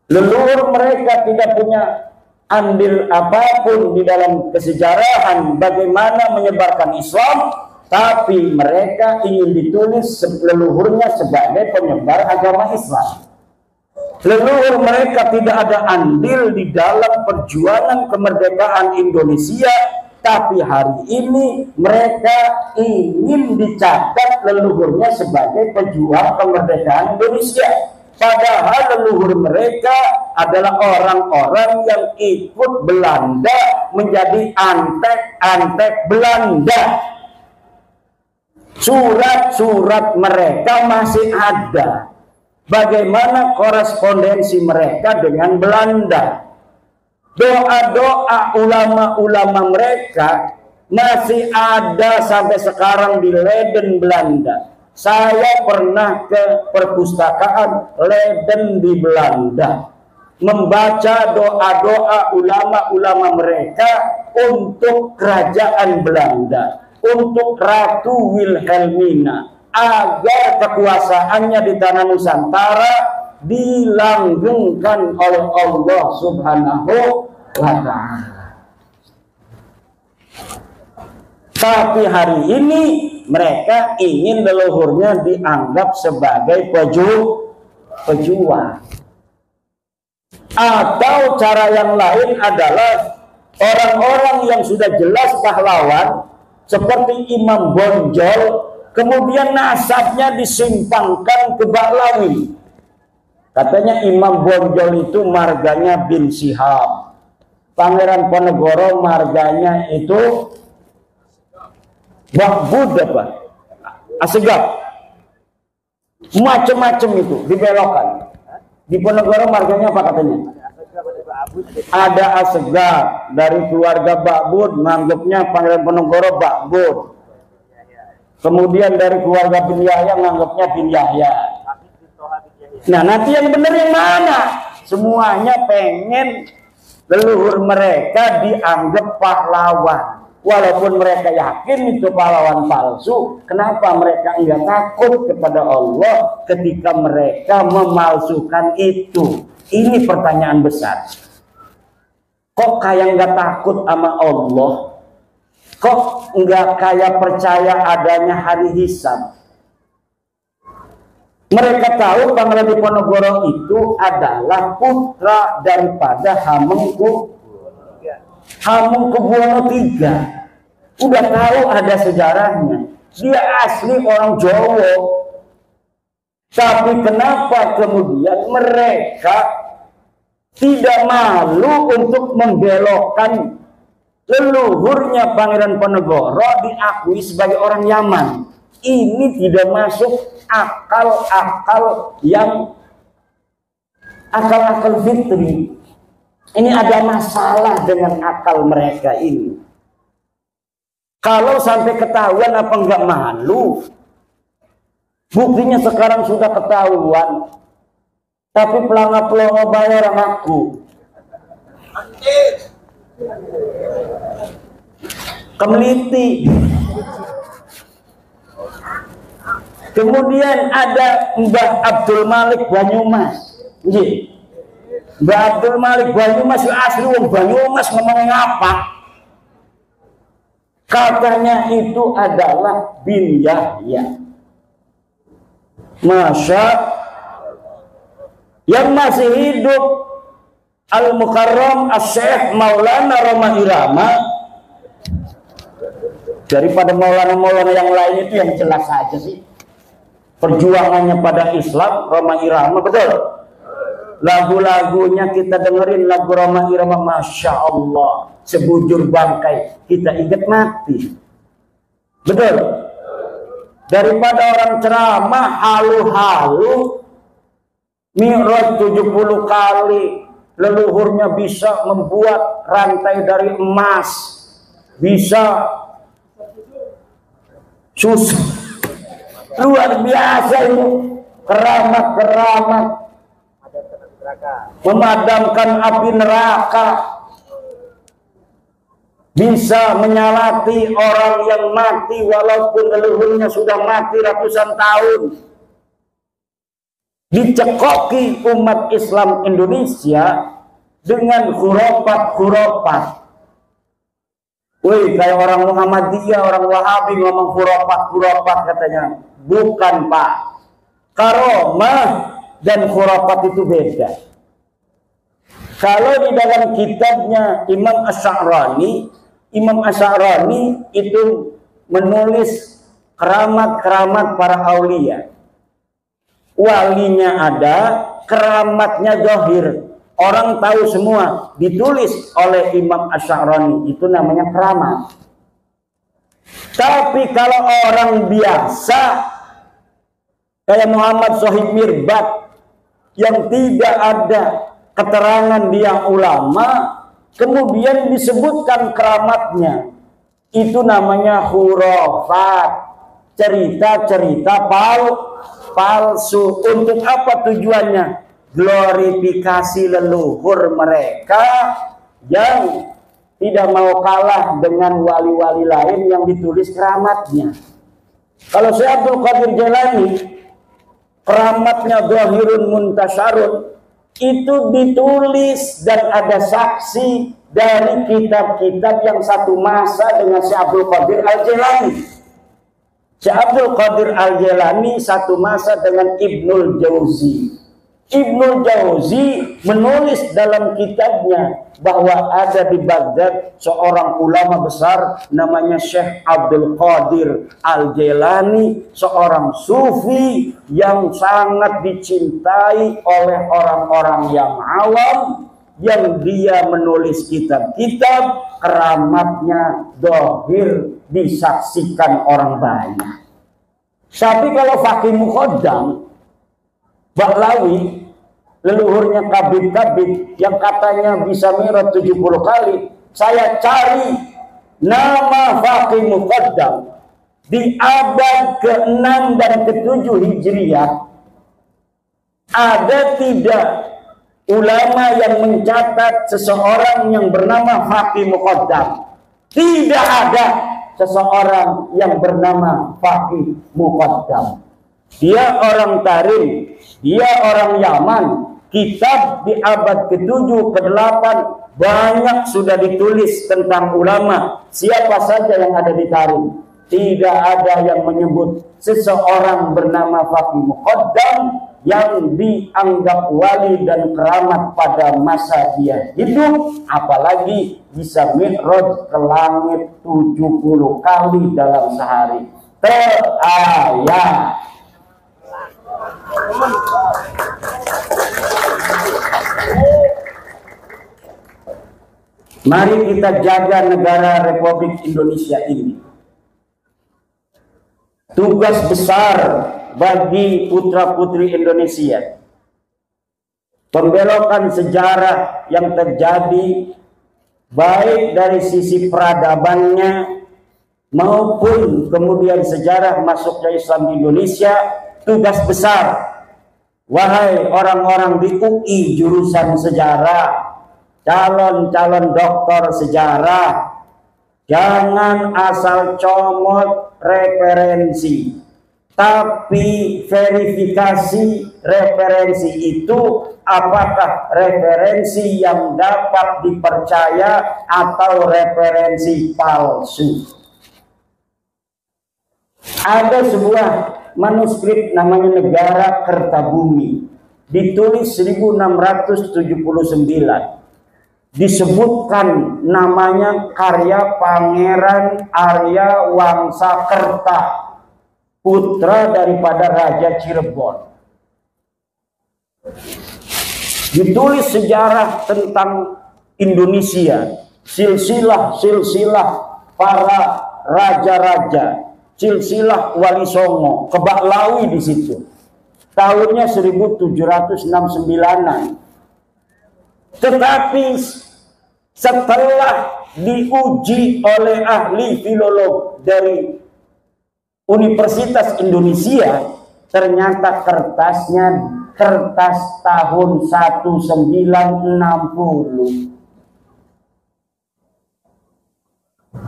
Leluhur mereka tidak punya andil apapun di dalam kesejarahan bagaimana menyebarkan Islam, tapi mereka ingin ditulis leluhurnya sebagai penyebar agama Islam. Leluhur mereka tidak ada andil di dalam perjuangan kemerdekaan Indonesia, tapi hari ini mereka ingin dicatat leluhurnya sebagai pejuang kemerdekaan Indonesia. Padahal leluhur mereka adalah orang-orang yang ikut Belanda menjadi antek-antek Belanda. Surat-surat mereka masih ada. Bagaimana korespondensi mereka dengan Belanda? Doa-doa ulama-ulama mereka masih ada sampai sekarang di Leiden, Belanda. Saya pernah ke perpustakaan Leiden di Belanda, membaca doa-doa ulama-ulama mereka untuk kerajaan Belanda, untuk Ratu Wilhelmina, agar kekuasaannya di tanah Nusantara dilanggengkan oleh Allah Subhanahu wa Ta'ala. Tapi hari ini mereka ingin leluhurnya dianggap sebagai pejuang. Atau cara yang lain adalah orang-orang yang sudah jelas pahlawan seperti Imam Bonjol, kemudian nasabnya disimpangkan ke Baklawi. Katanya Imam Bonjol itu marganya bin Syihab, Pangeran Ponegoro marganya itu Bakbud apa? Asegaf. Macam-macam itu dibelokkan. Di Ponegoro marganya apa katanya? Ada Asegaf, dari keluarga Bakbud nganggapnya Pangeran Ponegoro Bakbud. Kemudian dari keluarga bin Yahya nganggapnya bin Yahya. Nah, nanti yang benar yang mana? Semuanya pengen leluhur mereka dianggap pahlawan. Walaupun mereka yakin itu pahlawan palsu, kenapa mereka enggak takut kepada Allah ketika mereka memalsukan itu? Ini pertanyaan besar. Kok kayak enggak takut sama Allah? Kok enggak kayak percaya adanya hari hisab? Mereka tahu Pangeran Diponegoro itu adalah putra daripada Hamengkubuwono III. Udah tahu ada sejarahnya. Dia asli orang Jawa. Tapi kenapa kemudian mereka tidak malu untuk membelokkan leluhurnya Pangeran Ponegoro diakui sebagai orang Yaman? Ini tidak masuk akal-akal fitri. Ini ada masalah dengan akal mereka ini. Kalau sampai ketahuan apa enggak malu? Buktinya sekarang sudah ketahuan. Tapi pelangga-pelangga bayar ngaku. Kemeliti. Kemudian ada Mbah Abdul Malik Banyumas. Mbah Abdul Malik Banyumas asli wong Banyumas, ngomongnya apa? Katanya itu adalah bin Yahya. Masya yang masih hidup Al-Mukarram As-Syekh Maulana Roma Irama. Daripada Maulana-Maulana yang lain itu yang jelas saja sih. Perjuangannya pada Islam, Roma Irama, betul? Lagu-lagunya kita dengerin, lagu Roma Irama, Masya Allah, sebujur bangkai, kita ingat mati. Betul? Daripada orang ceramah halu-halu, mi'raj 70 kali, leluhurnya bisa membuat rantai dari emas, bisa susah, luar biasa ini, keramat-keramat, memadamkan api neraka. bisa menyalati orang yang mati walaupun leluhurnya sudah mati ratusan tahun. Dicekoki umat Islam Indonesia dengan khurafat-khurafat. Wih, kayak orang Muhammadiyah, orang Wahabi ngomong khurafat-khurafat katanya. Bukan, Pak. Karomah dan khurafat itu beda. Kalau di dalam kitabnya Imam Asy'arani itu menulis keramat-keramat para aulia. Walinya ada, keramatnya zahir. Orang tahu semua, ditulis oleh Imam Asy'arani, itu namanya keramat. Tapi kalau orang biasa kayak Muhammad Shahid Mirbad yang tidak ada keterangan dia ulama, kemudian disebutkan keramatnya, itu namanya khurafat, cerita-cerita palsu. Untuk apa tujuannya? Glorifikasi leluhur mereka yang tidak mau kalah dengan wali-wali lain yang ditulis keramatnya. Kalau Syekh Abdul Qadir Jailani, keramatnya zahirun muntasyarun, itu ditulis dan ada saksi dari kitab-kitab yang satu masa dengan Syekh Abdul Qadir Al-Jailani. Syekh Abdul Qadir Al-Jailani satu masa dengan Ibnul Jauzi. Ibnul Jauzi menulis dalam kitabnya bahwa ada di Baghdad seorang ulama besar namanya Syekh Abdul Qadir Al-Jailani, seorang sufi yang sangat dicintai oleh orang-orang yang awam, yang dia menulis kitab-kitab keramatnya zahir disaksikan orang banyak. Tapi kalau Faqih Muqaddam Baklawi, leluhurnya Kabid-Kabid yang katanya bisa mi'raj 70 kali, saya cari nama Faqih Muqaddam di abad ke-6 dan ke-7 Hijriah. Ada tidak ulama yang mencatat seseorang yang bernama Faqih Muqaddam? Tidak ada seseorang yang bernama Faqih Muqaddam. Dia orang Tarim, dia orang Yaman. Kitab di abad ke-7, ke-8 banyak sudah ditulis tentang ulama. Siapa saja yang ada di Tarim. Tidak ada yang menyebut seseorang bernama Faqih Muqaddam yang dianggap wali dan keramat pada masa dia hidup, apalagi bisa mi'raj ke langit 70 kali dalam sehari. Terayat. Mari kita jaga negara Republik Indonesia ini. Tugas besar bagi putra-putri Indonesia. Pembelokan sejarah yang terjadi baik dari sisi peradabannya maupun kemudian sejarah masuknya Islam di Indonesia. Tugas besar, wahai orang-orang di UI jurusan sejarah, calon-calon doktor sejarah, jangan asal comot referensi, tapi verifikasi referensi itu apakah referensi yang dapat dipercaya atau referensi palsu. Ada sebuah manuskrip namanya Negara Kertabumi, ditulis 1679. Disebutkan namanya karya Pangeran Arya Wangsakerta, putra daripada Raja Cirebon. Ditulis sejarah tentang Indonesia, silsilah para raja-raja, silsilah Wali Songo, Kebaklawi di situ. Tahunnya 1769-an. Tetapi setelah diuji oleh ahli filolog dari Universitas Indonesia, ternyata kertasnya kertas tahun 1960.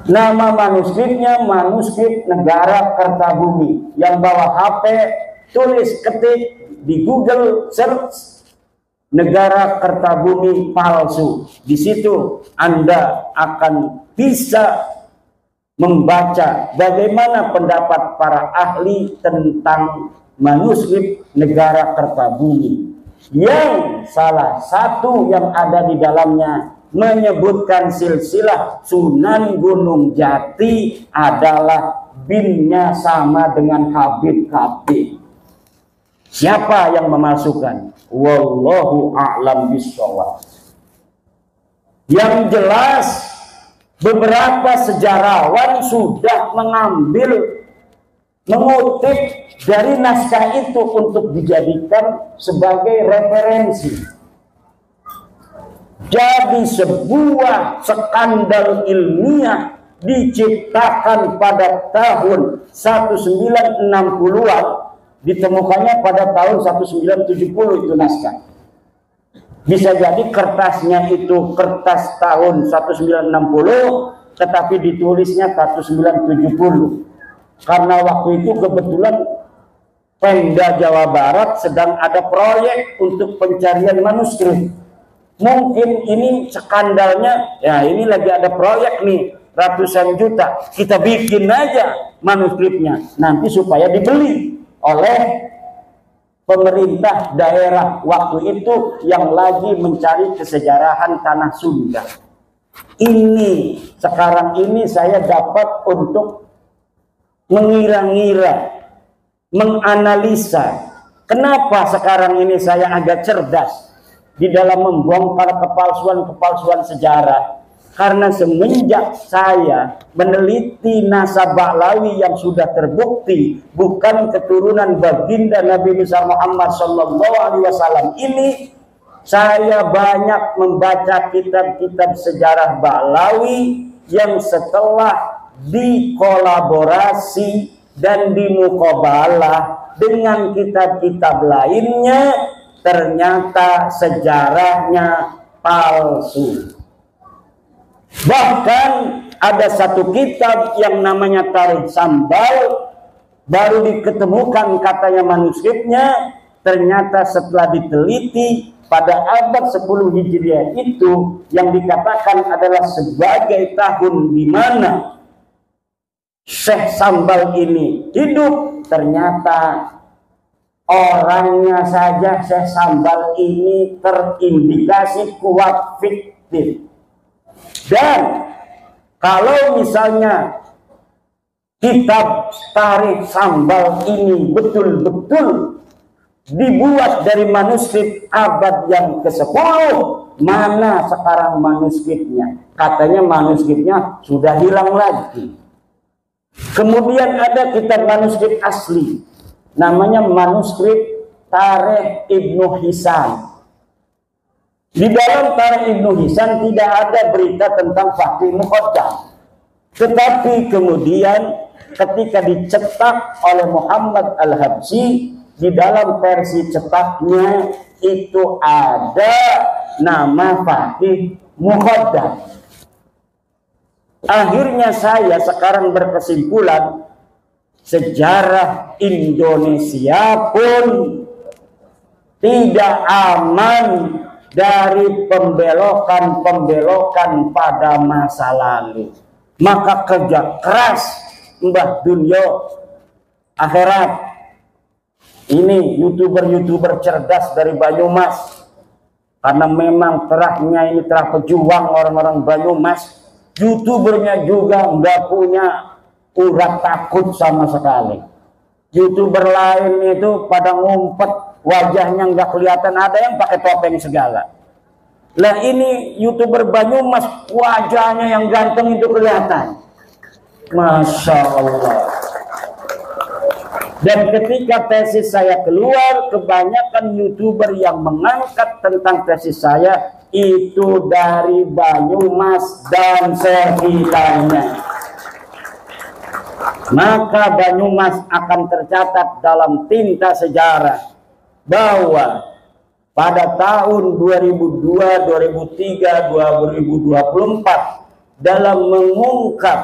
Nama manuskripnya manuskrip Negara Kertabumi. Yang bawa HP, tulis ketik di Google search Negara Kertabumi palsu. Di situ Anda akan bisa membaca bagaimana pendapat para ahli tentang manuskrip Negara Kertabumi, yang salah satu yang ada di dalamnya menyebutkan silsilah Sunan Gunung Jati adalah binnya sama dengan Habib. Siapa yang memasukkan? Wallahu a'lam bishawab. Yang jelas beberapa sejarawan sudah mengutip dari naskah itu untuk dijadikan sebagai referensi. Jadi sebuah skandal ilmiah diciptakan pada tahun 1960-an, ditemukannya pada tahun 1970 itu naskah. Bisa jadi kertasnya itu kertas tahun 1960, tetapi ditulisnya 1970. Karena waktu itu kebetulan Pemda Jawa Barat sedang ada proyek untuk pencarian manuskrip. Mungkin ini skandalnya, ya ini lagi ada proyek nih, ratusan juta. Kita bikin aja manuskripnya, nanti supaya dibeli oleh pemerintah daerah waktu itu yang lagi mencari kesejarahan tanah Sunda. Ini, sekarang ini saya dapat untuk mengira-ngira, menganalisa. Kenapa sekarang ini saya agak cerdas di dalam membongkar kepalsuan-kepalsuan sejarah? Karena semenjak saya meneliti nasab Ba'lawi yang sudah terbukti bukan keturunan baginda Nabi besar Muhammad SAW ini, saya banyak membaca kitab-kitab sejarah Ba'lawi yang setelah dikolaborasi dan dimuqabalah dengan kitab-kitab lainnya, ternyata sejarahnya palsu. Bahkan ada satu kitab yang namanya Tarikh Sambal, baru diketemukan katanya manuskripnya, ternyata setelah diteliti pada abad 10 Hijriah itu yang dikatakan adalah sebagai tahun di mana Syekh Sambal ini hidup, ternyata orangnya saja Syekh Sambal ini terindikasi kuat fiktif. Dan kalau misalnya kitab Tarikh Sambal ini betul-betul dibuat dari manuskrip abad yang ke-10, mana sekarang manuskripnya? Katanya manuskripnya sudah hilang lagi. Kemudian ada kitab manuskrip asli, namanya manuskrip Tarikh Ibnu Hisan. Di dalam Tarikh Ibnu Hisan tidak ada berita tentang Fakih Muqaddam. Tetapi kemudian ketika dicetak oleh Muhammad Al-Habsyi, di dalam versi cetaknya itu ada nama Fakih Muqaddam. Akhirnya saya sekarang berkesimpulan, sejarah Indonesia pun tidak aman dari pembelokan-pembelokan pada masa lalu. Maka kerja keras Mbah Dunyo akhirat. Ini youtuber-youtuber cerdas dari Banyumas, karena memang terahnya ini terah pejuang orang-orang Banyumas. Youtubernya juga nggak punya urat takut sama sekali. Youtuber lain itu pada ngumpet, wajahnya nggak kelihatan, ada yang pakai topeng segala. Lah ini youtuber Banyumas, wajahnya yang ganteng itu kelihatan. Masya Allah. Dan ketika tesis saya keluar, kebanyakan youtuber yang mengangkat tentang tesis saya itu dari Banyumas dan sekitarnya. Maka Banyumas akan tercatat dalam tinta sejarah bahwa pada tahun 2002, 2003, 2024 dalam mengungkap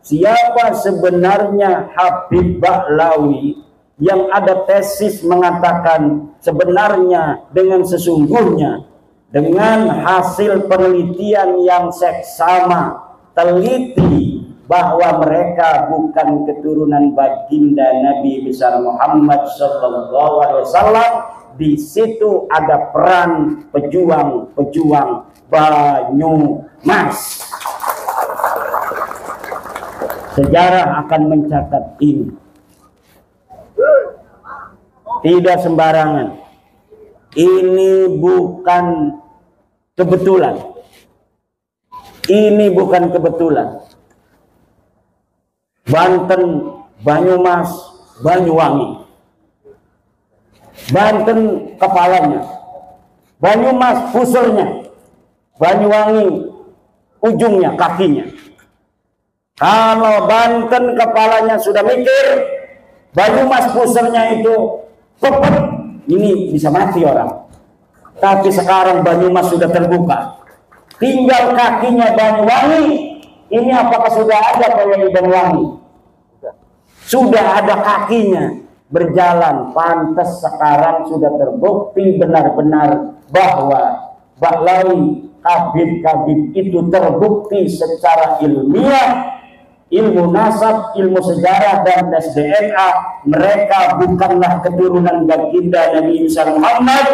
siapa sebenarnya Habib Ba'lawi, yang ada tesis mengatakan sebenarnya dengan sesungguhnya, dengan hasil penelitian yang seksama, teliti, bahwa mereka bukan keturunan baginda Nabi besar Muhammad SAW. Di situ ada peran pejuang-pejuang Banyumas. Sejarah akan mencatat ini. Tidak sembarangan. Ini bukan kebetulan. Ini bukan kebetulan. Banten, Banyumas, Banyuwangi. Banten kepalanya, Banyumas pusernya, Banyuwangi ujungnya, kakinya. Kalau Banten kepalanya sudah mikir, Banyumas pusernya itu pepet, ini bisa mati orang. Tapi sekarang Banyumas sudah terbuka, tinggal kakinya Banyuwangi. Ini apakah sudah ada penyanyi Banyuwangi? Sudah ada kakinya berjalan. Pantas sekarang sudah terbukti benar-benar bahwa Ba'lawi, Habib itu terbukti secara ilmiah, ilmu nasab, ilmu sejarah, dan tes DNA. Mereka bukanlah keturunan baginda Nabi Muhammad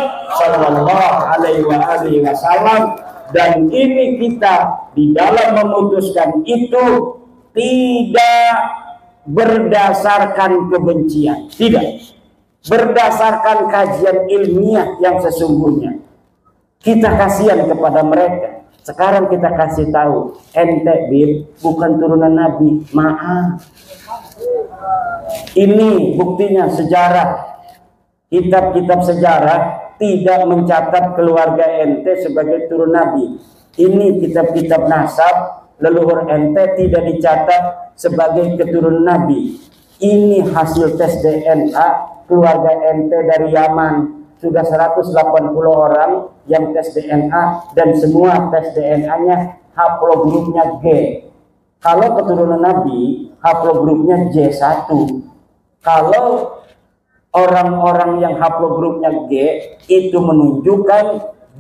Sallallahu Alaihi Wasallam. Dan ini kita di dalam memutuskan itu tidak berdasarkan kebencian, tidak berdasarkan kajian ilmiah yang sesungguhnya. Kita kasihan kepada mereka. Sekarang kita kasih tahu, ente Bib bukan turunan Nabi, maaf. Ini buktinya sejarah. Kitab-kitab sejarah tidak mencatat keluarga ente sebagai turun Nabi. Ini kitab-kitab nasab, leluhur ente tidak dicatat sebagai keturunan Nabi. Ini hasil tes DNA keluarga ente dari Yaman. Sudah 180 orang yang tes DNA, dan semua tes DNA-nya haplogrupnya G. Kalau keturunan Nabi, haplogrupnya J1. Kalau orang-orang yang haplogrupnya G, itu menunjukkan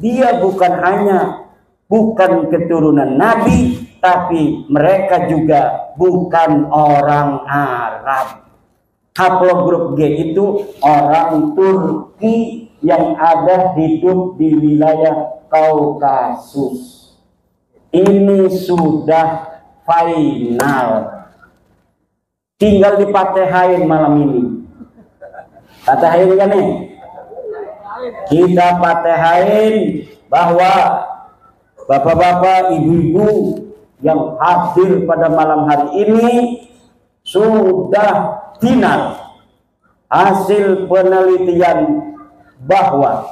dia bukan hanya bukan keturunan Nabi, tapi mereka juga bukan orang Arab. Haplogrup G itu orang Turki yang ada hidup di wilayah Kaukasus. Ini sudah final. Tinggal dipatehain malam ini. Patehain kan nih? Kita patehain bahwa bapak-bapak, ibu-ibu yang hadir pada malam hari ini sudah final hasil penelitian bahwa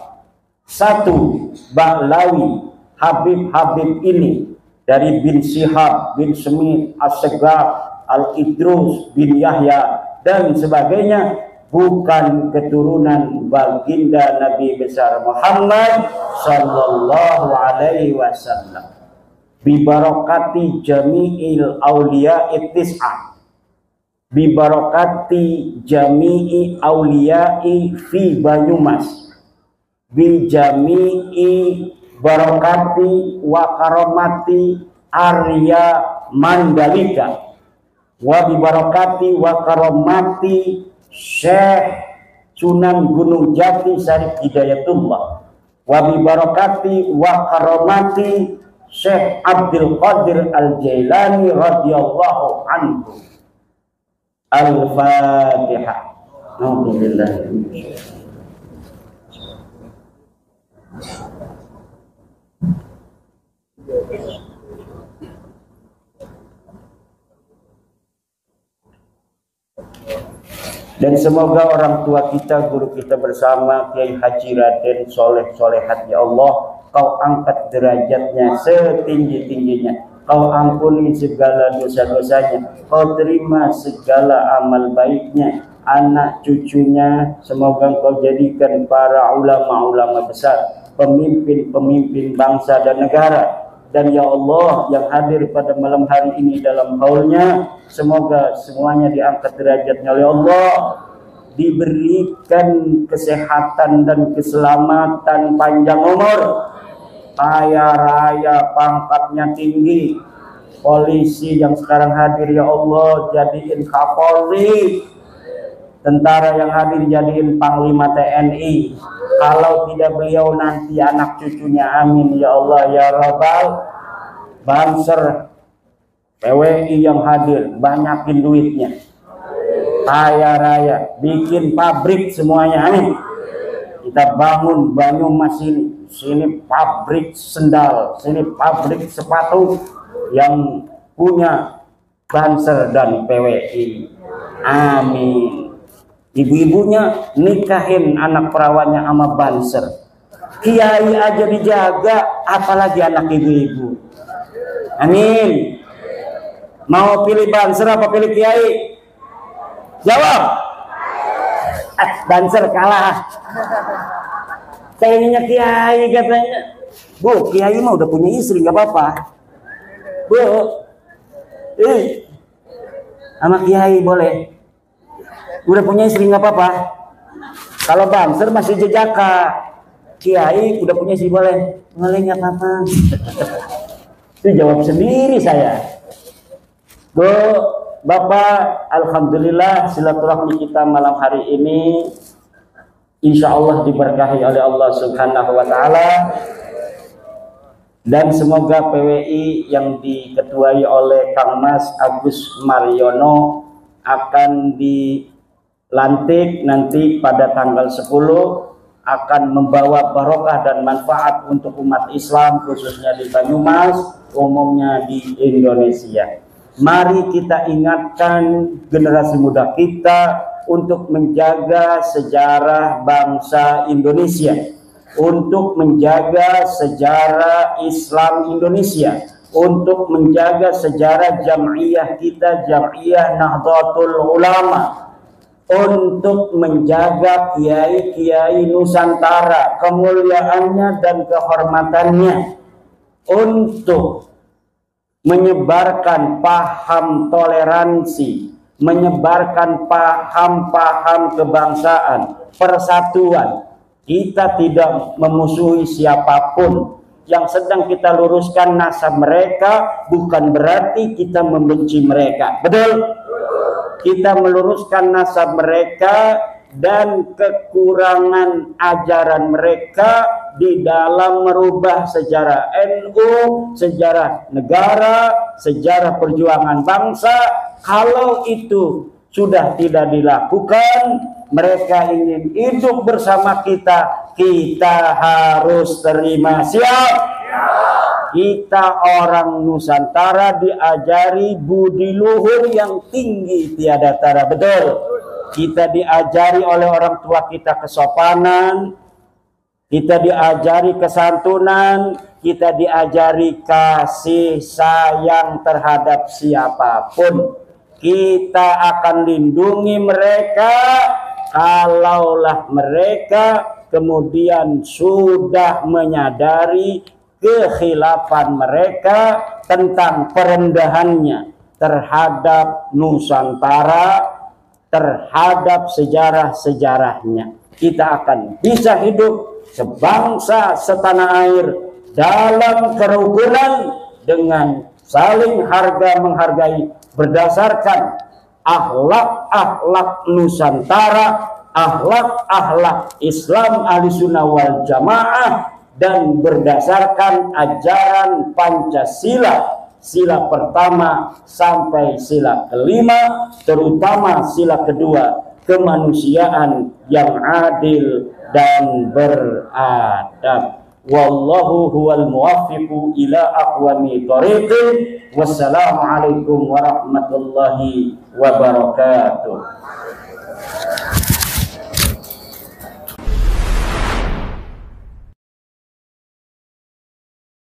satu, Ba'lawi, Habib ini dari bin Syihab, bin Semit, As-Segaf, Al-Idrus, bin Yahya, dan sebagainya, bukan keturunan baginda Nabi besar Muhammad Sallallahu Alaihi Wasallam. Bibarakati jami'il awliya ittis'ah, bibarakati jami'i awliya'i fi Banyumas, bijami'i barakati wa karamati Arya Mandalika, wa bibarakati wa karamati Syekh Sunan Gunung Jati Syarif Hidayatullah, wa bibarakati wa karamati Syekh Abdul Qadir Al-Jailani radhiyallahu anhu. Al-Fatihah. Alhamdulillah. Dan semoga orang tua kita, guru kita bersama, Kiai Haji Raden Soleh Solehat, ya Allah, Kau angkat derajatnya setinggi-tingginya, Kau ampuni segala dosa-dosanya, Kau terima segala amal baiknya, anak cucunya semoga Kau jadikan para ulama-ulama besar, pemimpin-pemimpin bangsa dan negara, Dan ya Allah yang hadir pada malam hari ini dalam haulnya, semoga semuanya diangkat derajatnya oleh Allah, diberikan kesehatan dan keselamatan, panjang umur, kaya raya, pangkatnya tinggi. Polisi yang sekarang hadir ya Allah jadiin Kapolri, tentara yang hadir jadiin Panglima TNI. Kalau tidak beliau nanti anak cucunya, amin ya Allah ya Rabbal. Banser PWI yang hadir banyakin duitnya, kaya raya, bikin pabrik semuanya, amin. Kita bangun Banyumas ini, sini pabrik sendal, sini pabrik sepatu yang punya Banser dan PWI, amin. Ibu-ibunya nikahin anak perawannya sama Banser. Kiai aja dijaga, apalagi anak ibu-ibu. Amin. Mau pilih Banser apa pilih Kiai? Jawab. Banser kalah. Kayaknya Kiai katanya. Bu, Kiai mah udah punya istri, nggak apa-apa. Bu, sama Kiai boleh. Udah punya istri nggak apa-apa. Kalau Banser masih jejaka, Kiai udah punya istri boleh nggak apa-apa. Itu jawab sendiri saya. Bu, Bapak, alhamdulillah silaturahmi kita malam hari ini insya Allah diberkahi oleh Allah Subhanahu wa Ta'ala, dan semoga PWI yang diketuai oleh Kang Mas Agus Mariono akan dilantik nanti pada tanggal 10, akan membawa barokah dan manfaat untuk umat Islam khususnya di Banyumas, umumnya di Indonesia. Mari kita ingatkan generasi muda kita untuk menjaga sejarah bangsa Indonesia, untuk menjaga sejarah Islam Indonesia, untuk menjaga sejarah jam'iyah kita, jam'iyah Nahdlatul Ulama, untuk menjaga kiai-kiai Nusantara, kemuliaannya dan kehormatannya, untuk menyebarkan paham toleransi, menyebarkan paham-paham kebangsaan, persatuan. Kita tidak memusuhi siapapun. Yang sedang kita luruskan nasab mereka, bukan berarti kita membenci mereka. Betul? Kita meluruskan nasab mereka dan kekurangan ajaran mereka di dalam merubah sejarah NU, sejarah negara, sejarah perjuangan bangsa. Kalau itu sudah tidak dilakukan, mereka ingin hidup bersama kita, kita harus terima. Siap? Kita orang Nusantara diajari budi luhur yang tinggi tiada tara. Betul? Kita diajari oleh orang tua kita kesopanan, kita diajari kesantunan, kita diajari kasih sayang terhadap siapapun. Kita akan lindungi mereka kalaulah mereka kemudian sudah menyadari kekhilafan mereka tentang perendahannya terhadap Nusantara, terhadap sejarah-sejarahnya. Kita akan bisa hidup sebangsa setanah air dalam kerukunan dengan saling harga menghargai berdasarkan akhlak-akhlak Nusantara, akhlak-akhlak Islam Ahlussunnah wal Jamaah, dan berdasarkan ajaran Pancasila, sila pertama sampai sila kelima, terutama sila kedua, kemanusiaan yang adil dan beradab. Wallahu huwal muwaffiqu ila aqwami thoriqin. Wassalamualaikum warahmatullahi wabarakatuh.